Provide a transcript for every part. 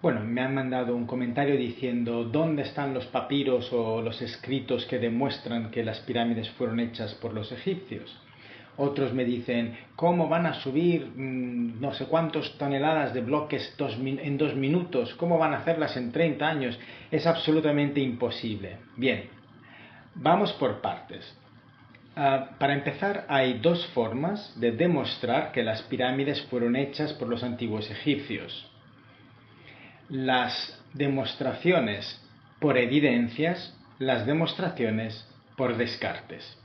Bueno, me han mandado un comentario diciendo dónde están los papiros o los escritos que demuestran que las pirámides fueron hechas por los egipcios. Otros me dicen, ¿cómo van a subir no sé cuántas toneladas de bloques en 2 minutos? ¿Cómo van a hacerlas en 30 años? Es absolutamente imposible. Bien, vamos por partes. Para empezar, hay dos formas de demostrar que las pirámides fueron hechas por los antiguos egipcios. Las demostraciones por evidencias, las demostraciones por descartes.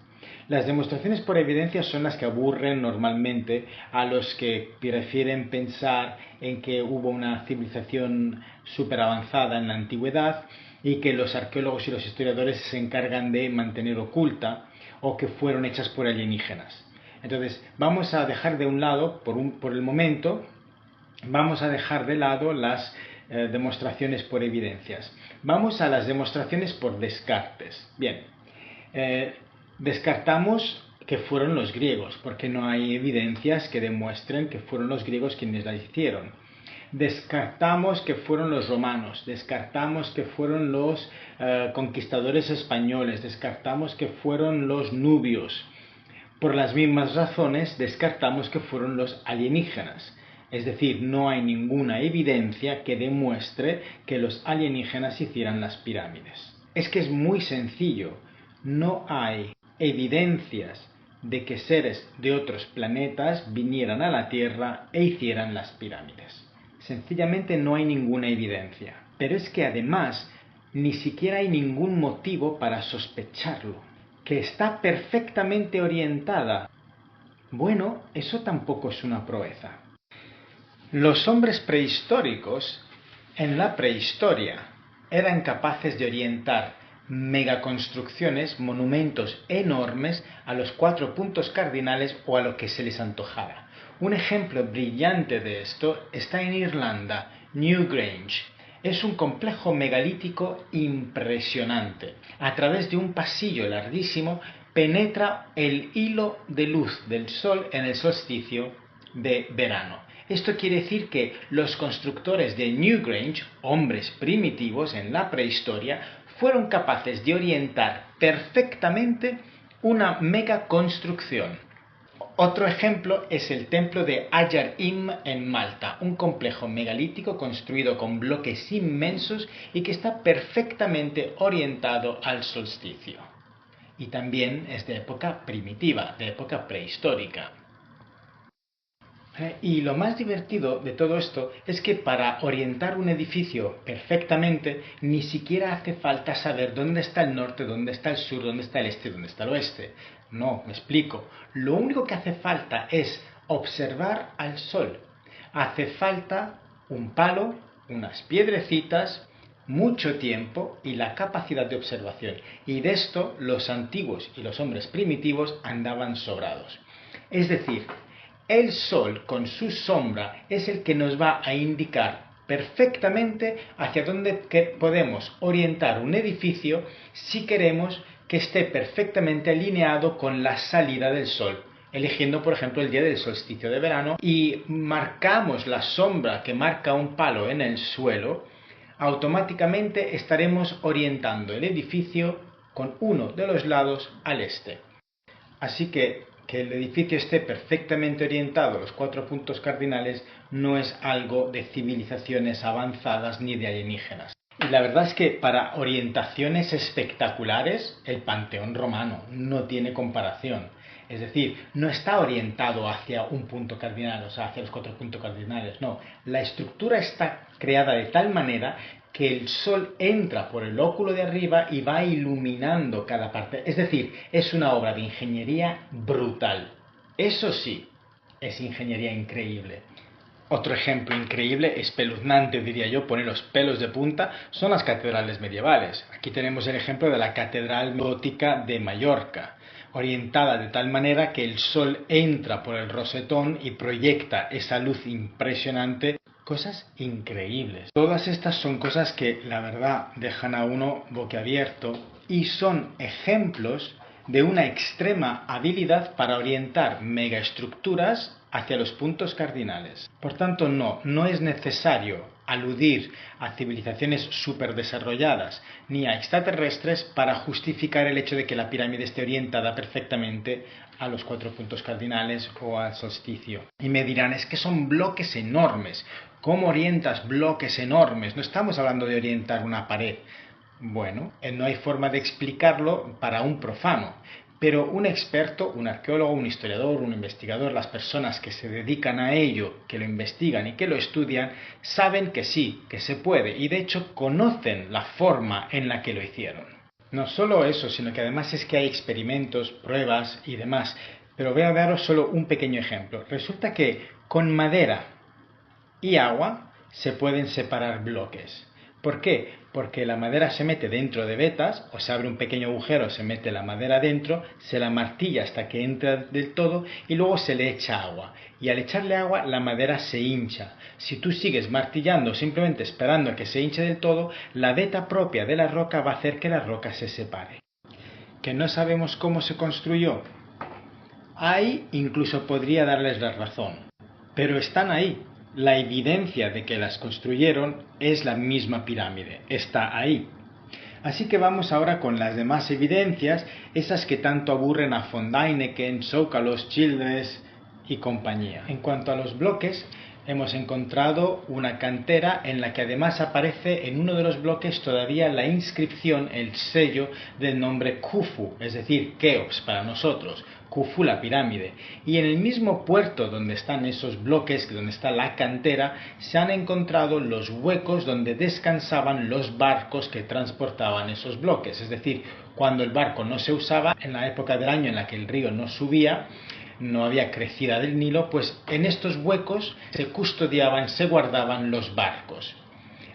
Las demostraciones por evidencias son las que aburren normalmente a los que prefieren pensar en que hubo una civilización súper avanzada en la antigüedad y que los arqueólogos y los historiadores se encargan de mantener oculta o que fueron hechas por alienígenas. Entonces, vamos a dejar de un lado, por el momento, vamos a dejar de lado las demostraciones por evidencias. Vamos a las demostraciones por descartes. Bien, descartamos que fueron los griegos, porque no hay evidencias que demuestren que fueron los griegos quienes las hicieron. Descartamos que fueron los romanos, descartamos que fueron los conquistadores españoles, descartamos que fueron los nubios. Por las mismas razones, descartamos que fueron los alienígenas. Es decir, no hay ninguna evidencia que demuestre que los alienígenas hicieran las pirámides. Es que es muy sencillo. No hay evidencias de que seres de otros planetas vinieran a la Tierra e hicieran las pirámides. Sencillamente no hay ninguna evidencia. Pero es que además ni siquiera hay ningún motivo para sospecharlo. Que está perfectamente orientada. Bueno, eso tampoco es una proeza. Los hombres prehistóricos, en la prehistoria, eran capaces de orientar megaconstrucciones, monumentos enormes, a los 4 puntos cardinales o a lo que se les antojara. Un ejemplo brillante de esto está en Irlanda, Newgrange. Es un complejo megalítico impresionante. A través de un pasillo larguísimo penetra el hilo de luz del sol en el solsticio de verano. Esto quiere decir que los constructores de Newgrange, hombres primitivos en la prehistoria, fueron capaces de orientar perfectamente una megaconstrucción. Otro ejemplo es el templo de Ayar Im en Malta, un complejo megalítico construido con bloques inmensos y que está perfectamente orientado al solsticio. Y también es de época primitiva, de época prehistórica. Y lo más divertido de todo esto es que para orientar un edificio perfectamente ni siquiera hace falta saber dónde está el norte, dónde está el sur, dónde está el este, dónde está el oeste. No, me explico. Lo único que hace falta es observar al sol. Hace falta un palo, unas piedrecitas, mucho tiempo y la capacidad de observación. Y de esto los antiguos y los hombres primitivos andaban sobrados. Es decir, el sol con su sombra es el que nos va a indicar perfectamente hacia dónde podemos orientar un edificio si queremos que esté perfectamente alineado con la salida del sol, eligiendo por ejemplo el día del solsticio de verano y marcamos la sombra que marca un palo en el suelo, automáticamente estaremos orientando el edificio con uno de los lados al este. Así que el edificio esté perfectamente orientado a los 4 puntos cardinales no es algo de civilizaciones avanzadas ni de alienígenas. Y la verdad es que para orientaciones espectaculares, el Panteón Romano no tiene comparación. Es decir, no está orientado hacia un punto cardinal, o sea, hacia los 4 puntos cardinales, no. La estructura está creada de tal manera que el sol entra por el óculo de arriba y va iluminando cada parte. Es decir, es una obra de ingeniería brutal. Eso sí, es ingeniería increíble. Otro ejemplo increíble, espeluznante diría yo, pone los pelos de punta, son las catedrales medievales. Aquí tenemos el ejemplo de la Catedral Gótica de Mallorca, orientada de tal manera que el sol entra por el rosetón y proyecta esa luz impresionante. Cosas increíbles. Todas estas son cosas que la verdad dejan a uno boquiabierto y son ejemplos de una extrema habilidad para orientar megaestructuras hacia los puntos cardinales. Por tanto, no es necesario aludir a civilizaciones superdesarrolladas ni a extraterrestres para justificar el hecho de que la pirámide esté orientada perfectamente a los 4 puntos cardinales o al solsticio. Y me dirán, es que son bloques enormes. ¿Cómo orientas bloques enormes? No estamos hablando de orientar una pared. Bueno, no hay forma de explicarlo para un profano. Pero un experto, un arqueólogo, un historiador, un investigador, las personas que se dedican a ello, que lo investigan y que lo estudian, saben que sí, que se puede, y de hecho conocen la forma en la que lo hicieron. No solo eso, sino que además es que hay experimentos, pruebas y demás. Pero voy a daros solo un pequeño ejemplo. Resulta que con madera y agua se pueden separar bloques. ¿Por qué? Porque la madera se mete dentro de vetas, o se abre un pequeño agujero, se mete la madera dentro, se la martilla hasta que entra del todo y luego se le echa agua. Y al echarle agua la madera se hincha. Si tú sigues martillando simplemente esperando a que se hinche del todo, la veta propia de la roca va a hacer que la roca se separe. ¿Que no sabemos cómo se construyó? Ahí incluso podría darles la razón. Pero están ahí. La evidencia de que las construyeron es la misma pirámide, está ahí. Así que vamos ahora con las demás evidencias, esas que tanto aburren a von Däniken, Tsoukalos, Childress y compañía. En cuanto a los bloques, hemos encontrado una cantera en la que además aparece en uno de los bloques todavía la inscripción, el sello del nombre Khufu, es decir, Keops para nosotros. Khufu, la pirámide, y en el mismo puerto donde están esos bloques, donde está la cantera, se han encontrado los huecos donde descansaban los barcos que transportaban esos bloques, es decir, cuando el barco no se usaba, en la época del año en la que el río no subía, no había crecida del Nilo, pues en estos huecos se custodiaban, se guardaban los barcos.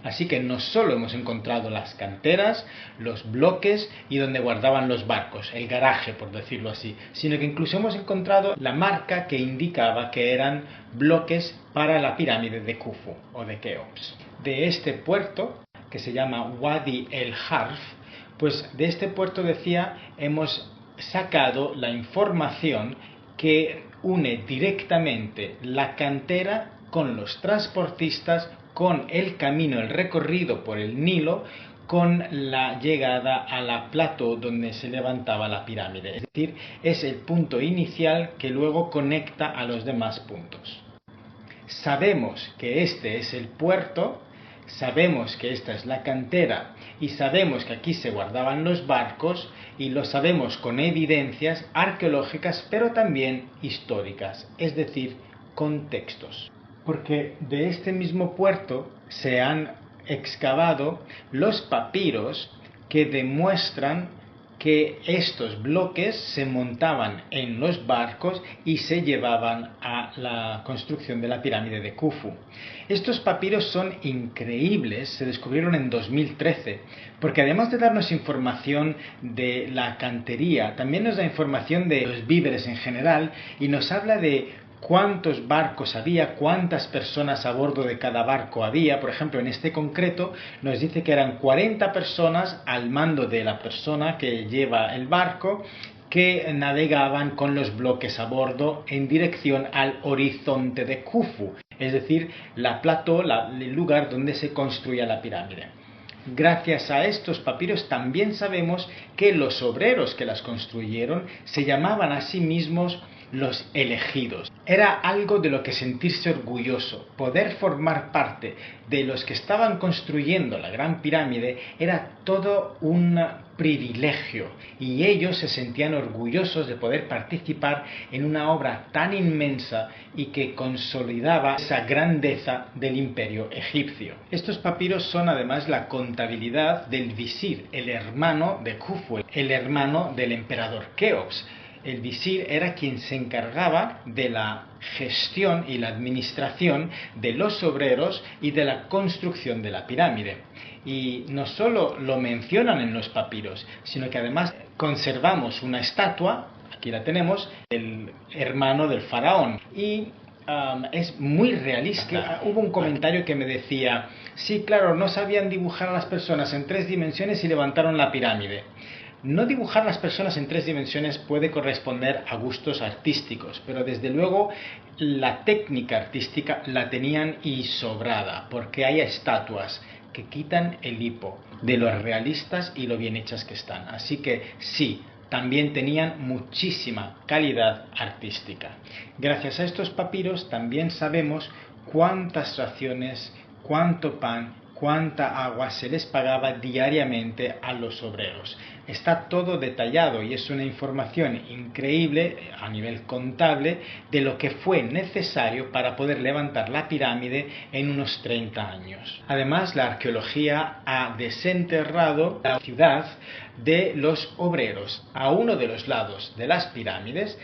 Así que no solo hemos encontrado las canteras, los bloques y donde guardaban los barcos, el garaje por decirlo así, sino que incluso hemos encontrado la marca que indicaba que eran bloques para la pirámide de Khufu o de Keops. De este puerto, que se llama Wadi el Harf, pues de este puerto decía hemos sacado la información que une directamente la cantera con los transportistas, con el camino, el recorrido por el Nilo, con la llegada a la plató donde se levantaba la pirámide. Es decir, es el punto inicial que luego conecta a los demás puntos. Sabemos que este es el puerto, sabemos que esta es la cantera y sabemos que aquí se guardaban los barcos y lo sabemos con evidencias arqueológicas pero también históricas, es decir, con textos. Porque de este mismo puerto se han excavado los papiros que demuestran que estos bloques se montaban en los barcos y se llevaban a la construcción de la pirámide de Khufu. Estos papiros son increíbles, se descubrieron en 2013, porque además de darnos información de la cantería, también nos da información de los víveres en general y nos habla de cuántos barcos había, cuántas personas a bordo de cada barco había. Por ejemplo, en este concreto nos dice que eran 40 personas al mando de la persona que lleva el barco, que navegaban con los bloques a bordo en dirección al horizonte de Khufu, es decir, la plató, el lugar donde se construía la pirámide. Gracias a estos papiros también sabemos que los obreros que las construyeron se llamaban a sí mismos los elegidos. Era algo de lo que sentirse orgulloso. Poder formar parte de los que estaban construyendo la Gran Pirámide era todo un privilegio y ellos se sentían orgullosos de poder participar en una obra tan inmensa y que consolidaba esa grandeza del imperio egipcio. Estos papiros son además la contabilidad del visir, el hermano de Khufu, el hermano del emperador Keops. El visir era quien se encargaba de la gestión y la administración de los obreros y de la construcción de la pirámide. Y no solo lo mencionan en los papiros, sino que además conservamos una estatua, aquí la tenemos, del hermano del faraón. Y es muy realista. Hubo un comentario que me decía, sí, claro, no sabían dibujar a las personas en 3 dimensiones y levantaron la pirámide. No dibujar las personas en 3 dimensiones puede corresponder a gustos artísticos, pero desde luego la técnica artística la tenían y sobrada, porque hay estatuas que quitan el hipo de lo realistas y lo bien hechas que están. Así que sí, también tenían muchísima calidad artística. Gracias a estos papiros también sabemos cuántas raciones, cuánto pan, cuánta agua se les pagaba diariamente a los obreros. Está todo detallado y es una información increíble a nivel contable de lo que fue necesario para poder levantar la pirámide en unos 30 años. Además, la arqueología ha desenterrado la ciudad de los obreros. A uno de los lados de las pirámides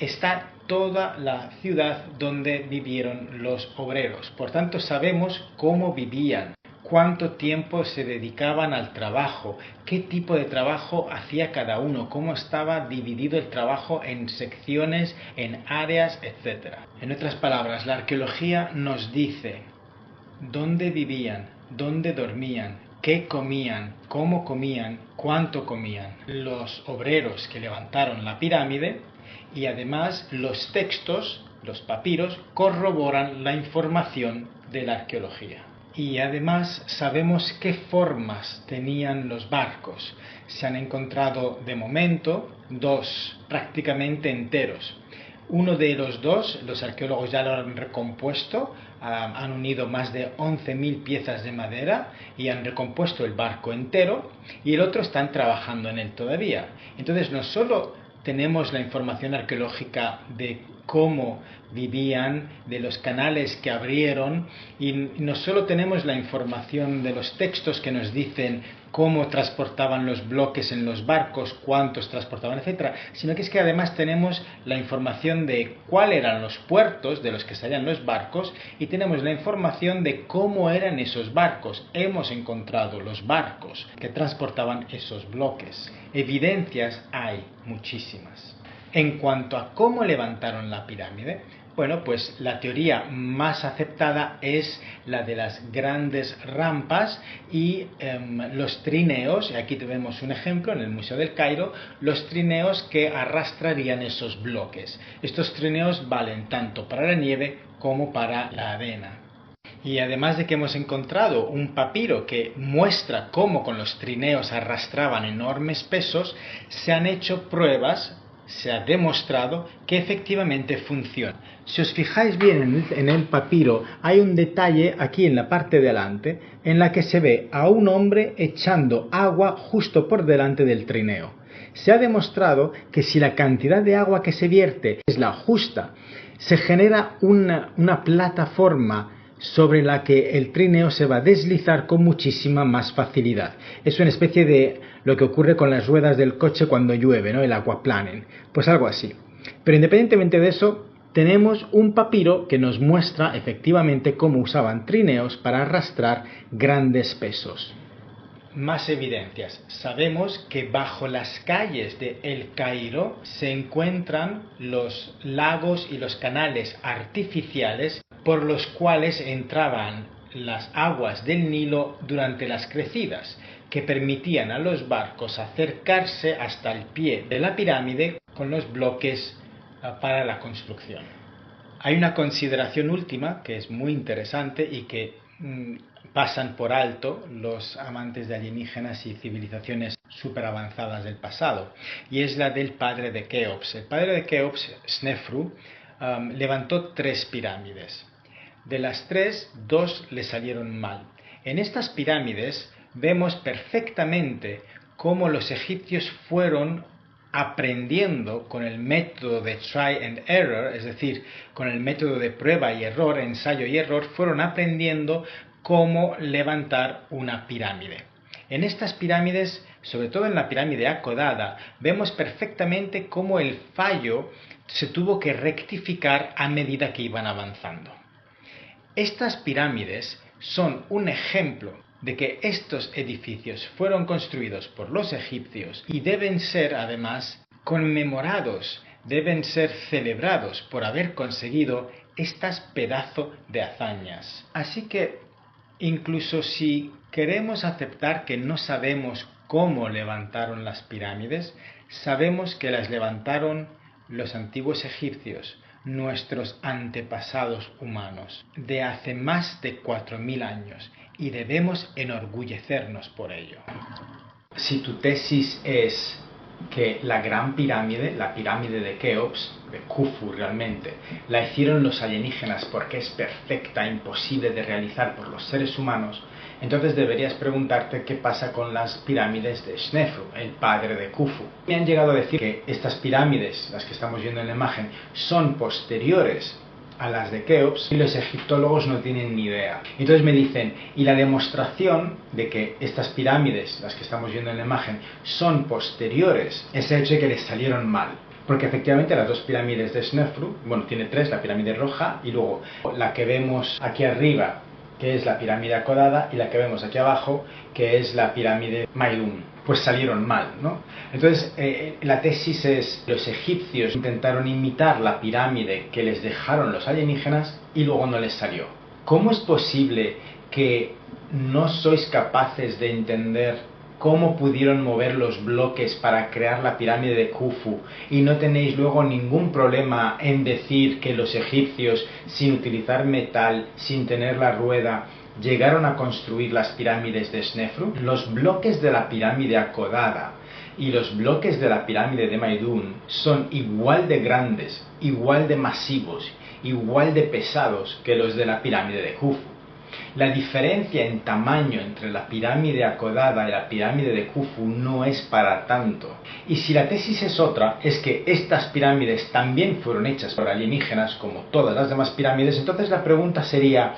está toda la ciudad donde vivieron los obreros. Por tanto, sabemos cómo vivían, cuánto tiempo se dedicaban al trabajo, qué tipo de trabajo hacía cada uno, cómo estaba dividido el trabajo en secciones, en áreas, etc. En otras palabras, la arqueología nos dice dónde vivían, dónde dormían, qué comían, cómo comían, cuánto comían los obreros que levantaron la pirámide, y además los textos, los papiros, corroboran la información de la arqueología. Y además sabemos qué formas tenían los barcos. Se han encontrado de momento 2 prácticamente enteros. Uno de los 2, los arqueólogos ya lo han recompuesto, han unido más de 11.000 piezas de madera y han recompuesto el barco entero, y el otro están trabajando en él todavía. Entonces no solo tenemos la información arqueológica de cómo vivían, de los canales que abrieron, y no solo tenemos la información de los textos que nos dicen cómo transportaban los bloques en los barcos, cuántos transportaban, etcétera, sino que es que además tenemos la información de cuáles eran los puertos de los que salían los barcos, y tenemos la información de cómo eran esos barcos. Hemos encontrado los barcos que transportaban esos bloques. Evidencias hay muchísimas. En cuanto a cómo levantaron la pirámide, bueno, pues la teoría más aceptada es la de las grandes rampas y los trineos. Aquí tenemos un ejemplo en el Museo del Cairo, los trineos que arrastrarían esos bloques. Estos trineos valen tanto para la nieve como para la arena. Y además de que hemos encontrado un papiro que muestra cómo con los trineos arrastraban enormes pesos, se han hecho pruebas, se ha demostrado que efectivamente funciona. Si os fijáis bien en el papiro, hay un detalle aquí en la parte de delante en la que se ve a un hombre echando agua justo por delante del trineo. Se ha demostrado que si la cantidad de agua que se vierte es la justa, se genera una plataforma sobre la que el trineo se va a deslizar con muchísima más facilidad. Es una especie de lo que ocurre con las ruedas del coche cuando llueve, ¿no? El aquaplaning. Pues algo así. Pero independientemente de eso, tenemos un papiro que nos muestra efectivamente cómo usaban trineos para arrastrar grandes pesos. Más evidencias. Sabemos que bajo las calles de El Cairo se encuentran los lagos y los canales artificiales por los cuales entraban las aguas del Nilo durante las crecidas, que permitían a los barcos acercarse hasta el pie de la pirámide con los bloques para la construcción. Hay una consideración última que es muy interesante y que pasan por alto los amantes de alienígenas y civilizaciones súper avanzadas del pasado, y es la del padre de Keops. El padre de Keops, Snefru, levantó 3 pirámides. De las 3, 2 le salieron mal. En estas pirámides vemos perfectamente cómo los egipcios fueron aprendiendo con el método de try and error, es decir, con el método de prueba y error, ensayo y error, fueron aprendiendo cómo levantar una pirámide. En estas pirámides, sobre todo en la pirámide acodada, vemos perfectamente cómo el fallo se tuvo que rectificar a medida que iban avanzando. Estas pirámides son un ejemplo de que estos edificios fueron construidos por los egipcios y deben ser además conmemorados, deben ser celebrados por haber conseguido estas pedazos de hazañas. Así que incluso si queremos aceptar que no sabemos cómo levantaron las pirámides, sabemos que las levantaron los antiguos egipcios, nuestros antepasados humanos, de hace más de 4000 años, y debemos enorgullecernos por ello. Si tu tesis es que la gran pirámide, la pirámide de Keops, de Khufu realmente, la hicieron los alienígenas porque es perfecta, imposible de realizar por los seres humanos, entonces deberías preguntarte qué pasa con las pirámides de Snefru, el padre de Khufu. Me han llegado a decir que estas pirámides, las que estamos viendo en la imagen, son posteriores a las de Keops y los egiptólogos no tienen ni idea. Entonces me dicen, y la demostración de que estas pirámides, las que estamos viendo en la imagen, son posteriores, es el hecho de que les salieron mal. Porque efectivamente las dos pirámides de Snefru, bueno, tiene tres, la pirámide roja y luego la que vemos aquí arriba, que es la pirámide acodada, y la que vemos aquí abajo, que es la pirámide Maidun. Pues salieron mal, ¿no? Entonces, la tesis es, los egipcios intentaron imitar la pirámide que les dejaron los alienígenas y luego no les salió. ¿Cómo es posible que no sois capaces de entender cómo pudieron mover los bloques para crear la pirámide de Khufu y no tenéis luego ningún problema en decir que los egipcios, sin utilizar metal, sin tener la rueda, llegaron a construir las pirámides de Snefru? Los bloques de la pirámide acodada y los bloques de la pirámide de Maidun son igual de grandes, igual de masivos, igual de pesados que los de la pirámide de Khufu. La diferencia en tamaño entre la pirámide acodada y la pirámide de Khufu no es para tanto. Y si la tesis es otra, es que estas pirámides también fueron hechas por alienígenas como todas las demás pirámides, entonces la pregunta sería,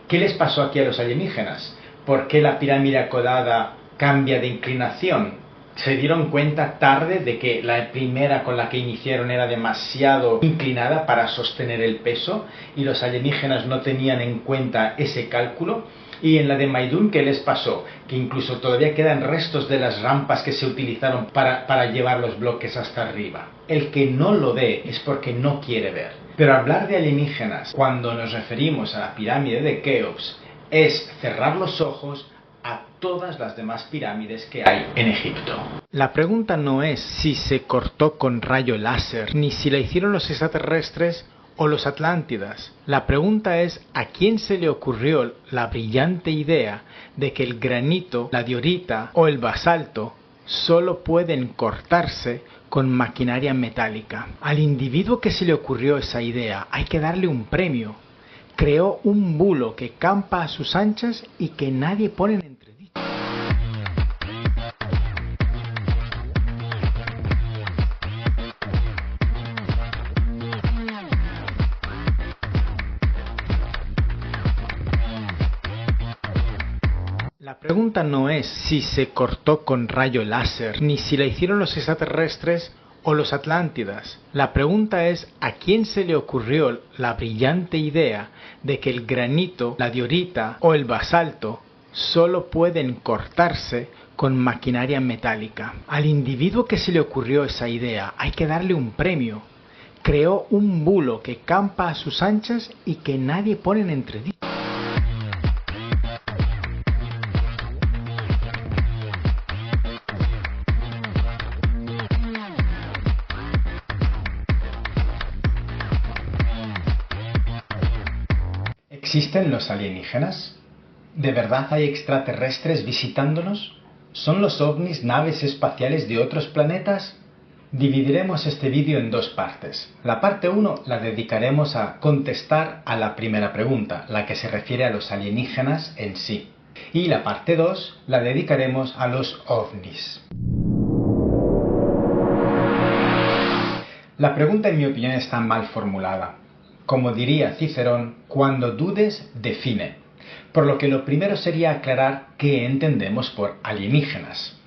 ¿qué les pasó aquí a los alienígenas? ¿Por qué la pirámide acodada cambia de inclinación? ¿Se dieron cuenta tarde de que la primera con la que iniciaron era demasiado inclinada para sostener el peso y los alienígenas no tenían en cuenta ese cálculo? Y en la de Maidun, ¿qué les pasó? Que incluso todavía quedan restos de las rampas que se utilizaron para llevar los bloques hasta arriba. El que no lo ve es porque no quiere ver. Pero hablar de alienígenas cuando nos referimos a la pirámide de Keops es cerrar los ojos a todas las demás pirámides que hay en Egipto. La pregunta no es si se cortó con rayo láser, ni si la hicieron los extraterrestres o los atlántidas. La pregunta es a quién se le ocurrió la brillante idea de que el granito, la diorita o el basalto solo pueden cortarse con maquinaria metálica. Al individuo que se le ocurrió esa idea hay que darle un premio. Creó un bulo que campa a sus anchas y que nadie pone en entredicho. La pregunta no es si se cortó con rayo láser, ni si la hicieron los extraterrestres o los atlántidas. La pregunta es a quién se le ocurrió la brillante idea de que el granito, la diorita o el basalto solo pueden cortarse con maquinaria metálica. Al individuo que se le ocurrió esa idea hay que darle un premio. Creó un bulo que campa a sus anchas y que nadie pone en entredicho. ¿Existen los alienígenas? ¿De verdad hay extraterrestres visitándonos? ¿Son los ovnis naves espaciales de otros planetas? Dividiremos este vídeo en dos partes. La parte 1 la dedicaremos a contestar a la primera pregunta, la que se refiere a los alienígenas en sí. Y la parte 2 la dedicaremos a los ovnis. La pregunta, en mi opinión, está mal formulada. Como diría Cicerón, cuando dudes, define. Por lo que lo primero sería aclarar qué entendemos por alienígenas.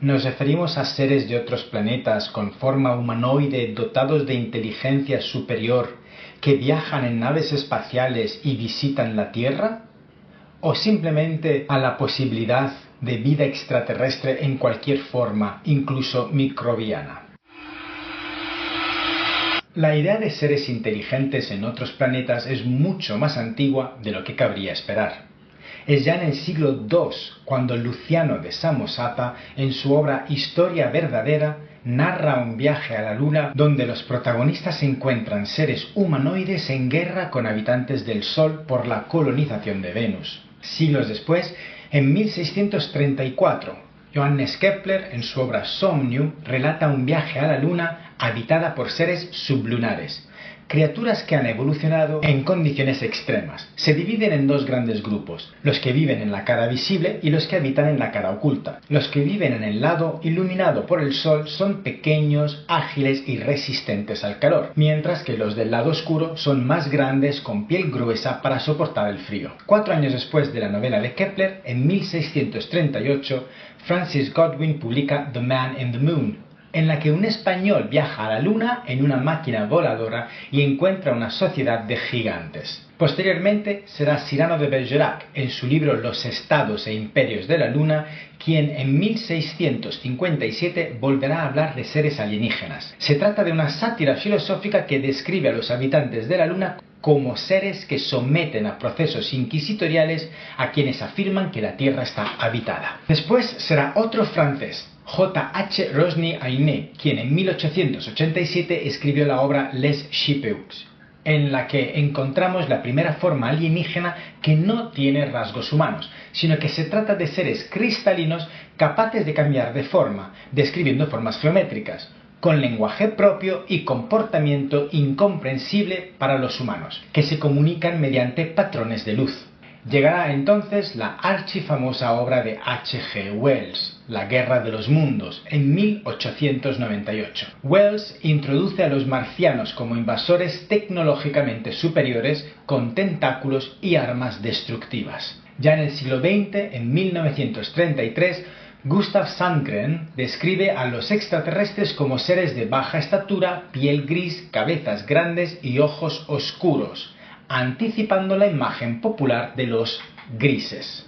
¿Nos referimos a seres de otros planetas con forma humanoide dotados de inteligencia superior que viajan en naves espaciales y visitan la Tierra? ¿O simplemente a la posibilidad de vida extraterrestre en cualquier forma, incluso microbiana? La idea de seres inteligentes en otros planetas es mucho más antigua de lo que cabría esperar. Es ya en el siglo II cuando Luciano de Samosata, en su obra Historia verdadera, narra un viaje a la Luna donde los protagonistas encuentran seres humanoides en guerra con habitantes del Sol por la colonización de Venus. Siglos después, en 1634, Johannes Kepler, en su obra Somnium, relata un viaje a la Luna habitada por seres sublunares, criaturas que han evolucionado en condiciones extremas. Se dividen en dos grandes grupos, los que viven en la cara visible y los que habitan en la cara oculta. Los que viven en el lado iluminado por el sol son pequeños, ágiles y resistentes al calor, mientras que los del lado oscuro son más grandes, con piel gruesa para soportar el frío. 4 años después de la novela de Kepler, en 1638, Francis Godwin publica The Man in the Moon, en la que un español viaja a la Luna en una máquina voladora y encuentra una sociedad de gigantes. Posteriormente será Cyrano de Bergerac, en su libro Los estados e imperios de la Luna, quien en 1657 volverá a hablar de seres alienígenas. Se trata de una sátira filosófica que describe a los habitantes de la Luna como seres que someten a procesos inquisitoriales a quienes afirman que la Tierra está habitada. Después será otro francés, J.H. Rosny-Ainé, quien en 1887 escribió la obra Les Chipeaux, en la que encontramos la primera forma alienígena que no tiene rasgos humanos, sino que se trata de seres cristalinos capaces de cambiar de forma, describiendo formas geométricas, con lenguaje propio y comportamiento incomprensible para los humanos, que se comunican mediante patrones de luz. Llegará entonces la archifamosa obra de H.G. Wells, La Guerra de los Mundos, en 1898. Wells introduce a los marcianos como invasores tecnológicamente superiores con tentáculos y armas destructivas. Ya en el siglo XX, en 1933, Gustav Sandgren describe a los extraterrestres como seres de baja estatura, piel gris, cabezas grandes y ojos oscuros, anticipando la imagen popular de los grises.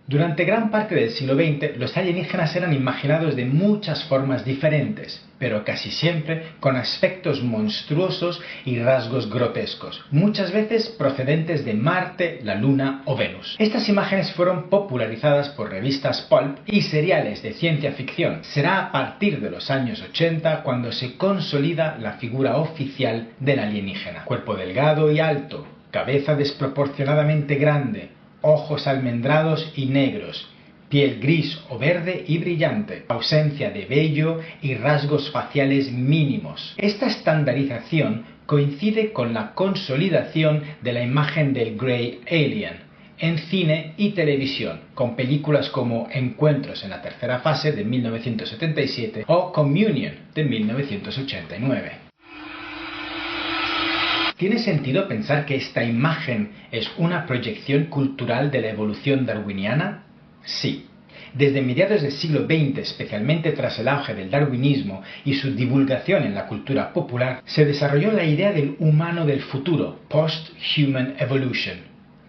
Durante gran parte del siglo XX, los alienígenas eran imaginados de muchas formas diferentes, pero casi siempre con aspectos monstruosos y rasgos grotescos, muchas veces procedentes de Marte, la Luna o Venus. Estas imágenes fueron popularizadas por revistas pulp y seriales de ciencia ficción. Será a partir de los años 80 cuando se consolida la figura oficial del alienígena. Cuerpo delgado y alto, cabeza desproporcionadamente grande, ojos almendrados y negros, piel gris o verde y brillante, ausencia de vello y rasgos faciales mínimos. Esta estandarización coincide con la consolidación de la imagen del Grey Alien en cine y televisión, con películas como Encuentros en la tercera fase de 1977 o Communion de 1989. ¿Tiene sentido pensar que esta imagen es una proyección cultural de la evolución darwiniana? Sí. Desde mediados del siglo XX, especialmente tras el auge del darwinismo y su divulgación en la cultura popular, se desarrolló la idea del humano del futuro, Post-Human Evolution.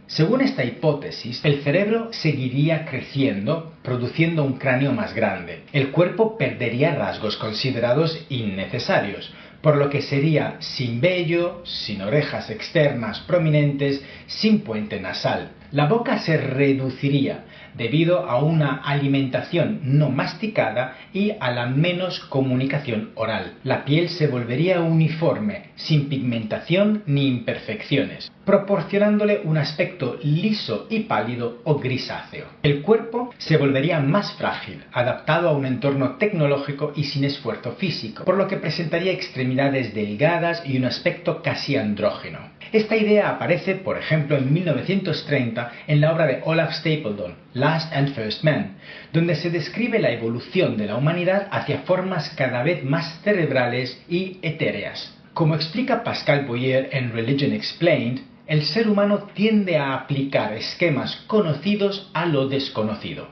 Según esta hipótesis, el cerebro seguiría creciendo, produciendo un cráneo más grande. El cuerpo perdería rasgos considerados innecesarios, por lo que sería sin vello, sin orejas externas prominentes, sin puente nasal. La boca se reduciría debido a una alimentación no masticada y a la menos comunicación oral. La piel se volvería uniforme, sin pigmentación ni imperfecciones, proporcionándole un aspecto liso y pálido o grisáceo. El cuerpo se volvería más frágil, adaptado a un entorno tecnológico y sin esfuerzo físico, por lo que presentaría extremidades delgadas y un aspecto casi andrógino. Esta idea aparece, por ejemplo, en 1930 en la obra de Olaf Stapledon, Last and First Man, donde se describe la evolución de la humanidad hacia formas cada vez más cerebrales y etéreas. Como explica Pascal Boyer en Religion Explained, el ser humano tiende a aplicar esquemas conocidos a lo desconocido.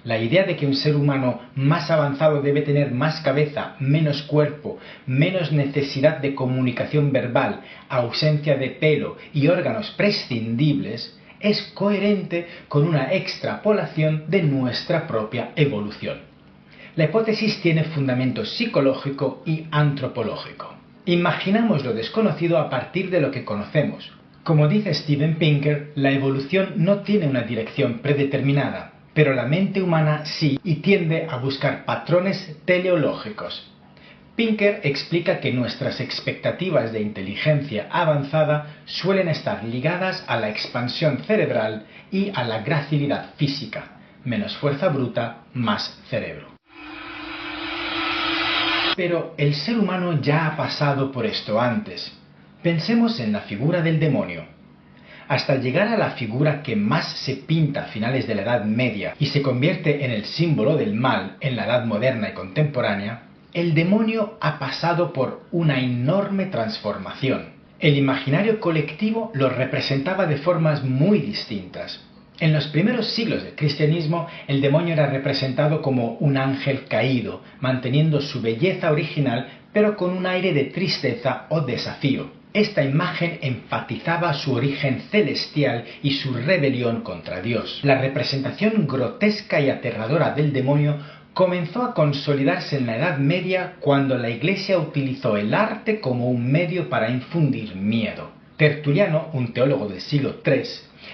La idea de que un ser humano más avanzado debe tener más cabeza, menos cuerpo, menos necesidad de comunicación verbal, ausencia de pelo y órganos prescindibles es coherente con una extrapolación de nuestra propia evolución. La hipótesis tiene fundamento psicológico y antropológico. Imaginamos lo desconocido a partir de lo que conocemos, Como dice Steven Pinker, la evolución no tiene una dirección predeterminada, pero la mente humana sí, y tiende a buscar patrones teleológicos. Pinker explica que nuestras expectativas de inteligencia avanzada suelen estar ligadas a la expansión cerebral y a la gracilidad física. Menos fuerza bruta, más cerebro. Pero el ser humano ya ha pasado por esto antes. Pensemos en la figura del demonio. Hasta llegar a la figura que más se pinta a finales de la Edad Media y se convierte en el símbolo del mal en la Edad moderna y contemporánea, el demonio ha pasado por una enorme transformación. El imaginario colectivo lo representaba de formas muy distintas. En los primeros siglos del cristianismo, el demonio era representado como un ángel caído, manteniendo su belleza original, pero con un aire de tristeza o desafío. Esta imagen enfatizaba su origen celestial y su rebelión contra Dios. La representación grotesca y aterradora del demonio comenzó a consolidarse en la Edad Media cuando la Iglesia utilizó el arte como un medio para infundir miedo. Tertuliano, un teólogo del siglo III,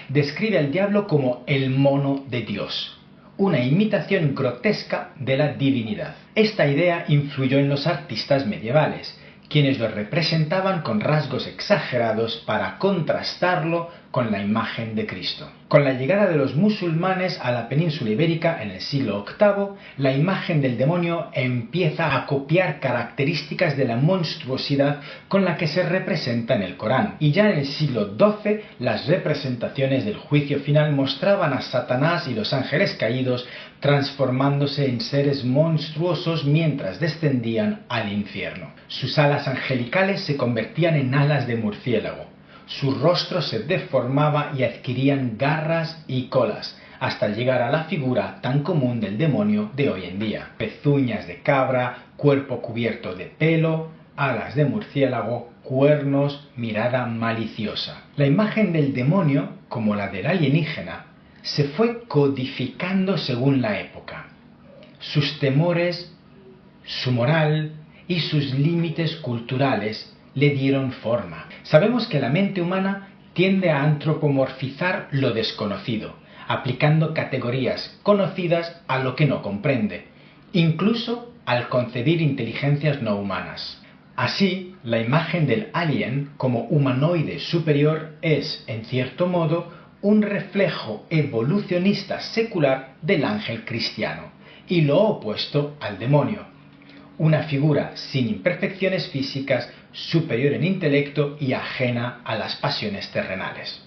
describe al diablo como el mono de Dios, una imitación grotesca de la divinidad. Esta idea influyó en los artistas medievales, quienes lo representaban con rasgos exagerados para contrastarlo con la imagen de Cristo. Con la llegada de los musulmanes a la península ibérica en el siglo VIII, la imagen del demonio empieza a copiar características de la monstruosidad con la que se representa en el Corán. Y ya en el siglo XII, las representaciones del juicio final mostraban a Satanás y los ángeles caídos transformándose en seres monstruosos mientras descendían al infierno. Sus alas angelicales se convertían en alas de murciélago. Su rostro se deformaba y adquirían garras y colas, hasta llegar a la figura tan común del demonio de hoy en día. Pezuñas de cabra, cuerpo cubierto de pelo, alas de murciélago, cuernos, mirada maliciosa. La imagen del demonio, como la del alienígena, se fue codificando según la época. Sus temores, su moral y sus límites culturales le dieron forma. Sabemos que la mente humana tiende a antropomorfizar lo desconocido, aplicando categorías conocidas a lo que no comprende, incluso al concebir inteligencias no humanas. Así, la imagen del alien como humanoide superior es, en cierto modo, un reflejo evolucionista secular del ángel cristiano, y lo opuesto al demonio, una figura sin imperfecciones físicas, superior en intelecto y ajena a las pasiones terrenales.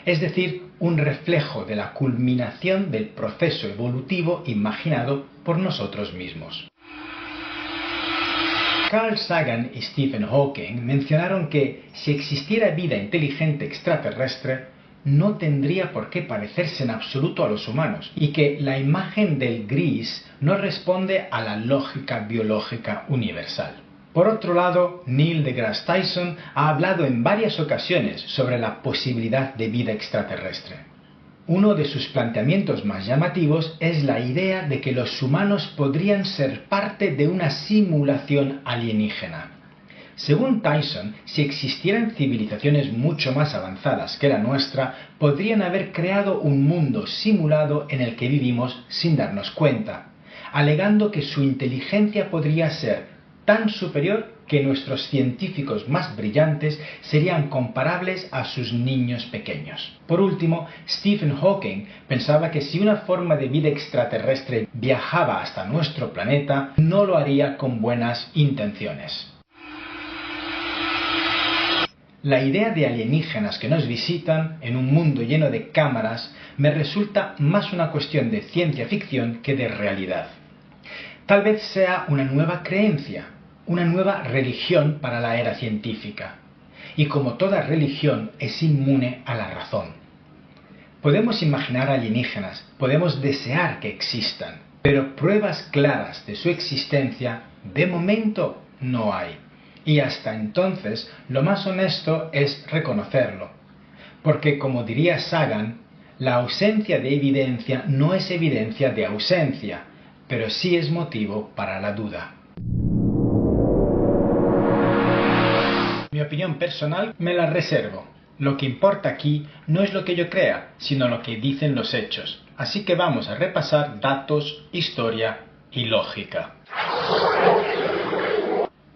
Es decir, un reflejo de la culminación del proceso evolutivo imaginado por nosotros mismos. Carl Sagan y Stephen Hawking mencionaron que si existiera vida inteligente extraterrestre, no tendría por qué parecerse en absoluto a los humanos, y que la imagen del gris no responde a la lógica biológica universal. Por otro lado, Neil deGrasse Tyson ha hablado en varias ocasiones sobre la posibilidad de vida extraterrestre. Uno de sus planteamientos más llamativos es la idea de que los humanos podrían ser parte de una simulación alienígena. Según Tyson, si existieran civilizaciones mucho más avanzadas que la nuestra, podrían haber creado un mundo simulado en el que vivimos sin darnos cuenta, alegando que su inteligencia podría ser tan superior que nuestros científicos más brillantes serían comparables a sus niños pequeños. Por último, Stephen Hawking pensaba que si una forma de vida extraterrestre viajaba hasta nuestro planeta, no lo haría con buenas intenciones. La idea de alienígenas que nos visitan en un mundo lleno de cámaras me resulta más una cuestión de ciencia ficción que de realidad. Tal vez sea una nueva creencia, una nueva religión para la era científica. Y como toda religión es inmune a la razón. Podemos imaginar alienígenas, podemos desear que existan, pero pruebas claras de su existencia de momento no hay. Y hasta entonces lo más honesto es reconocerlo. Porque como diría Sagan, la ausencia de evidencia no es evidencia de ausencia, pero sí es motivo para la duda. Mi opinión personal me la reservo. Lo que importa aquí no es lo que yo crea, sino lo que dicen los hechos. Así que vamos a repasar datos, historia y lógica.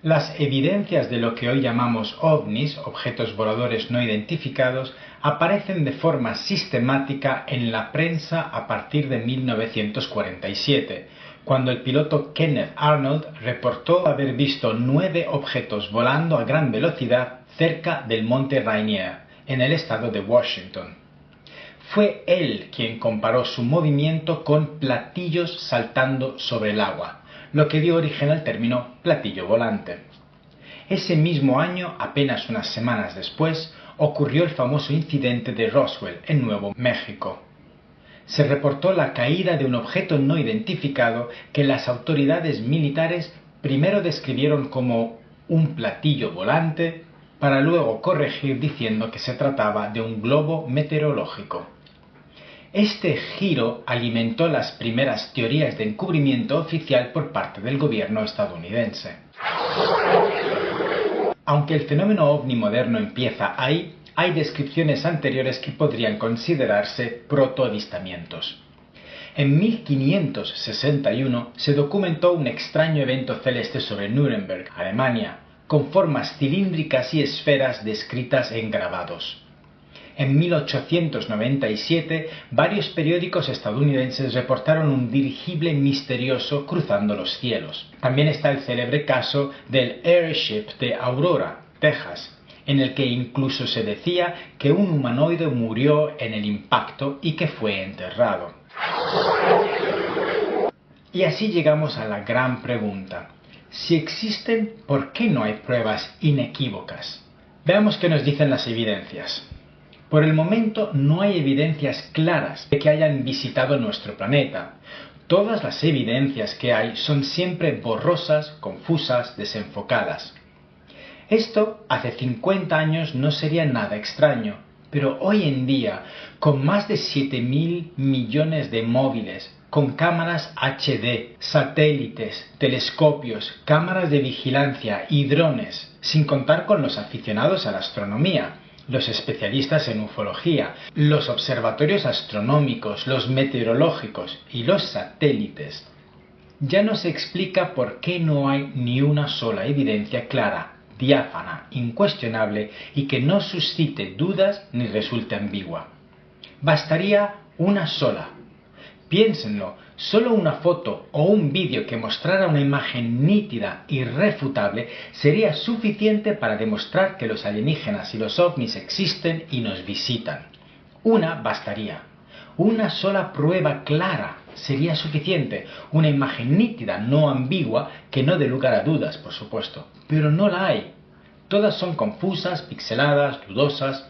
Las evidencias de lo que hoy llamamos ovnis, objetos voladores no identificados, aparecen de forma sistemática en la prensa a partir de 1947, cuando el piloto Kenneth Arnold reportó haber visto 9 objetos volando a gran velocidad cerca del monte Rainier, en el estado de Washington. Fue él quien comparó su movimiento con platillos saltando sobre el agua, lo que dio origen al término platillo volante. Ese mismo año, apenas unas semanas después, ocurrió el famoso incidente de Roswell, en Nuevo México. Se reportó la caída de un objeto no identificado que las autoridades militares primero describieron como un platillo volante, para luego corregir diciendo que se trataba de un globo meteorológico. Este giro alimentó las primeras teorías de encubrimiento oficial por parte del gobierno estadounidense. Aunque el fenómeno ovni moderno empieza ahí, hay descripciones anteriores que podrían considerarse protoavistamientos. En 1561 se documentó un extraño evento celeste sobre Nuremberg, Alemania, con formas cilíndricas y esferas descritas en grabados. En 1897, varios periódicos estadounidenses reportaron un dirigible misterioso cruzando los cielos. También está el célebre caso del Airship de Aurora, Texas, en el que incluso se decía que un humanoide murió en el impacto y que fue enterrado. Y así llegamos a la gran pregunta. Si existen, ¿por qué no hay pruebas inequívocas? Veamos qué nos dicen las evidencias. Por el momento no hay evidencias claras de que hayan visitado nuestro planeta. Todas las evidencias que hay son siempre borrosas, confusas, desenfocadas. Esto hace 50 años no sería nada extraño, pero hoy en día, con más de 7.000 millones de móviles, con cámaras HD, satélites, telescopios, cámaras de vigilancia y drones, sin contar con los aficionados a la astronomía, los especialistas en ufología, los observatorios astronómicos, los meteorológicos y los satélites, ya no se explica por qué no hay ni una sola evidencia clara, diáfana, incuestionable y que no suscite dudas ni resulte ambigua. Bastaría una sola. Piénsenlo, solo una foto o un vídeo que mostrara una imagen nítida, irrefutable, sería suficiente para demostrar que los alienígenas y los ovnis existen y nos visitan. Una bastaría. Una sola prueba clara sería suficiente, una imagen nítida, no ambigua, que no dé lugar a dudas, por supuesto. Pero no la hay. Todas son confusas, pixeladas, dudosas.